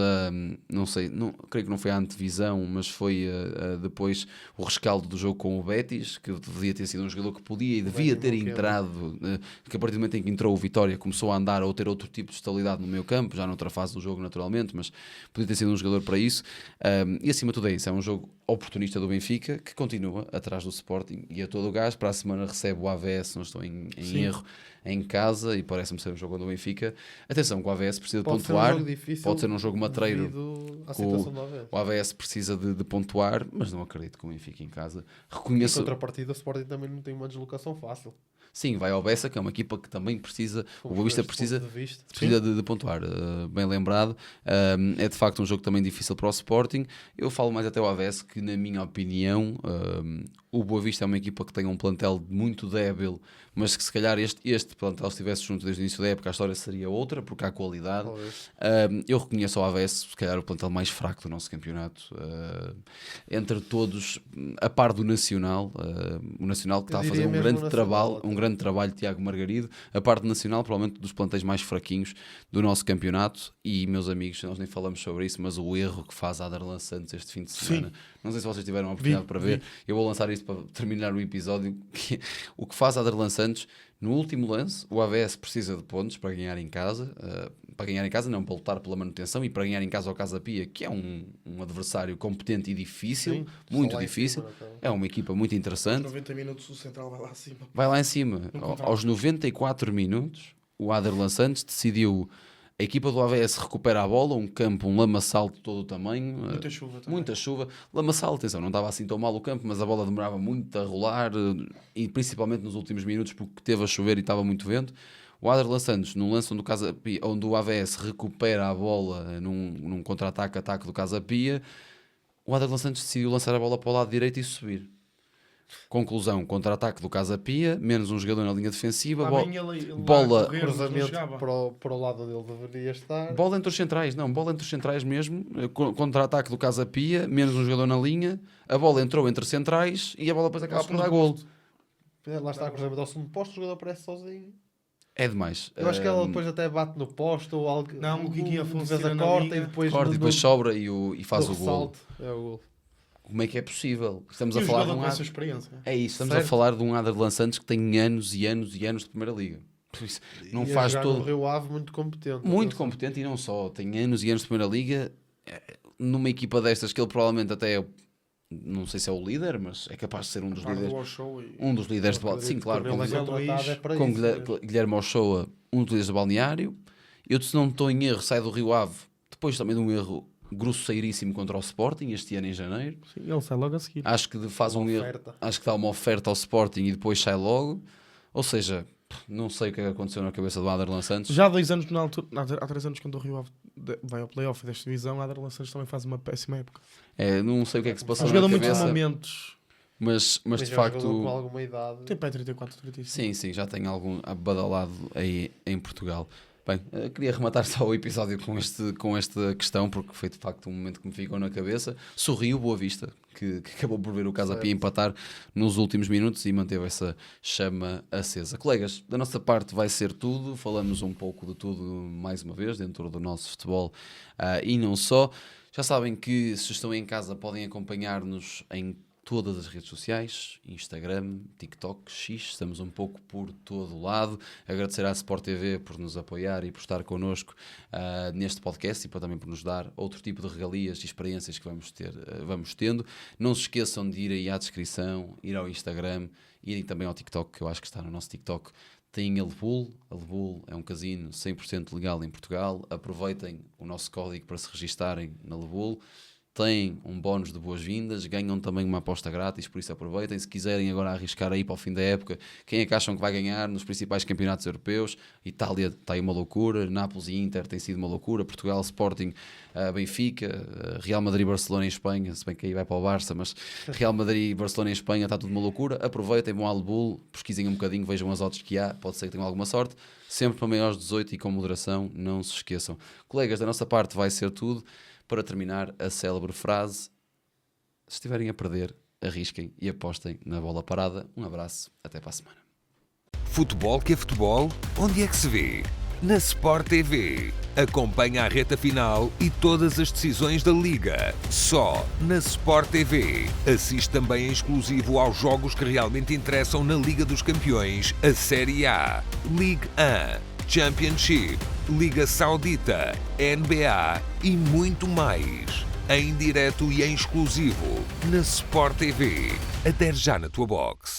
não sei, creio que não foi a antevisão, mas foi depois o rescaldo do jogo com o Betis, que devia ter sido um jogador que podia e devia ter entrado, que a partir do momento em que entrou o Vitória começou a andar ou ter outro tipo de estabilidade no meio campo, já noutra fase do jogo naturalmente, mas podia ter sido um jogador para isso. E acima de tudo é isso, é um jogo oportunista do Benfica, que continua atrás do Sporting e a todo o gás. Para a semana recebe o AVS, não estou em erro, em casa, e parece-me ser um jogo do Benfica. Atenção, que o AVS precisa de pontuar, pode ser um jogo matreiro, o AVS precisa de pontuar, mas não acredito que o Benfica em casa reconheça... Em contrapartida, o Sporting também não tem uma deslocação fácil. Sim, vai ao Bessa, que é uma equipa que também precisa, o Boa Vista precisa de pontuar, bem lembrado. É de facto um jogo também difícil para o Sporting. Eu falo mais até ao AVS, que na minha opinião o Boa Vista é uma equipa que tem um plantel muito débil, mas que se calhar este plantel estivesse junto desde o início da época, a história seria outra, porque há qualidade. Eu reconheço ao AVS, se calhar, o plantel mais fraco do nosso campeonato, entre todos, a par do Nacional, o Nacional que está a fazer um grande trabalho, Tiago Margarido, a parte do Nacional, provavelmente dos plantéis mais fraquinhos do nosso campeonato. E, meus amigos, nós nem falamos sobre isso, mas o erro que faz a Adarlan Santos este fim de semana, não sei se vocês tiveram a oportunidade para ver, eu vou lançar isto para terminar o episódio, o que faz a Adarlan Santos no último lance. O AVS precisa de pontos para ganhar em casa, não, para lutar pela manutenção, e para ganhar em casa ao Casa Pia, que é um adversário competente e difícil, muito difícil, é uma equipa muito interessante. 90 minutos o Central vai vai lá em cima, aos 94 minutos o Adarlan Santos decidiu. A equipa do AVS recupera a bola, um campo, um lamaçal de todo o tamanho. Muita chuva. Lamaçal, atenção, não estava assim tão mal o campo, mas a bola demorava muito a rolar, e principalmente nos últimos minutos, porque teve a chover e estava muito vento. O Adarlan Santos, num lance onde o AVS recupera a bola num contra-ataque do Casa Pia, o Adarlan Santos decidiu lançar a bola para o lado direito e subir. Conclusão, contra-ataque do Casa Pia, menos um jogador na linha defensiva, bola cruzamento para o lado onde ele deveria estar, bola entre os centrais mesmo, contra-ataque do Casa Pia, menos um jogador na linha, a bola entrou entre centrais e a bola depois acaba por dar golo. Lá está, cruzamento ao segundo posto, o jogador aparece sozinho. É demais. Eu acho que ela depois até bate no posto ou algo. Não, o Kiki Afonso corta e depois sobra e faz o golo. É o golo. Como é que é possível? Estamos a falar de essa experiência. É isso, estamos a falar de um Adarlan Santos que tem anos e anos e anos de Primeira Liga. Isso não faz todo. No Rio Ave muito competente. Muito competente, e não só, tem anos e anos de Primeira Liga, numa equipa destas que ele provavelmente até é, não sei se é o líder, mas é capaz de ser um dos líderes de bola. Sim, claro, com Guilherme Ochoa, um dos líderes do balneário. Eu, se não estou em erro, sai do Rio Ave depois também de um erro grosseiríssimo contra o Sporting este ano em janeiro. Sim, ele sai logo a seguir. Acho que faz um erro, acho que dá uma oferta ao Sporting e depois sai logo. Ou seja, não sei o que aconteceu na cabeça do Adarlan Santos. Já há 2 anos, há 3 anos, quando o Rio Ave vai ao play-off desta divisão, o Adarlan Santos também faz uma péssima época. Não sei o que é que se passou na cabeça. Muitos momentos. Mas de facto com alguma idade. Tem para 34, 35. Sim, já tem algum badalado aí em Portugal. Bem, queria rematar só o episódio com esta questão, porque foi de facto um momento que me ficou na cabeça. Sorriu o Boa Vista, que acabou por ver o Casa Pia empatar nos últimos minutos e manteve essa chama acesa. Colegas, da nossa parte vai ser tudo. Falamos um pouco de tudo mais uma vez dentro do nosso futebol e não só. Já sabem que se estão em casa podem acompanhar-nos em todas as redes sociais, Instagram, TikTok, X, estamos um pouco por todo lado. Agradecer à Sport TV por nos apoiar e por estar connosco neste podcast, e também por nos dar outro tipo de regalias e experiências que vamos tendo. Não se esqueçam de ir aí à descrição, ir ao Instagram, irem também ao TikTok, que eu acho que está no nosso TikTok. Tem a Lebull é um casino 100% legal em Portugal. Aproveitem o nosso código para se registarem na Lebull. têm um bónus de boas-vindas, ganham também uma aposta grátis, por isso aproveitem. Se quiserem agora arriscar aí para o fim da época, quem é que acham que vai ganhar nos principais campeonatos europeus? Itália está aí uma loucura, Nápoles e Inter tem sido uma loucura, Portugal, Sporting, Benfica, Real Madrid, Barcelona em Espanha, se bem que aí vai para o Barça, mas Real Madrid e Barcelona em Espanha está tudo uma loucura. Aproveitem, vão ao Bull, pesquisem um bocadinho, vejam as odds que há, pode ser que tenham alguma sorte. Sempre para maiores de 18 e com moderação, não se esqueçam. Colegas, da nossa parte vai ser tudo. Para terminar, a célebre frase: se estiverem a perder, arrisquem e apostem na bola parada. Um abraço, até para a semana. Futebol que é futebol, onde é que se vê? Na Sport TV. Acompanha a reta final e todas as decisões da Liga. Só na Sport TV. Assiste também em exclusivo aos jogos que realmente interessam na Liga dos Campeões, a Série A, Ligue 1, Championship, Liga Saudita, NBA e muito mais. Em direto e em exclusivo na Sport TV. Adere já na tua box.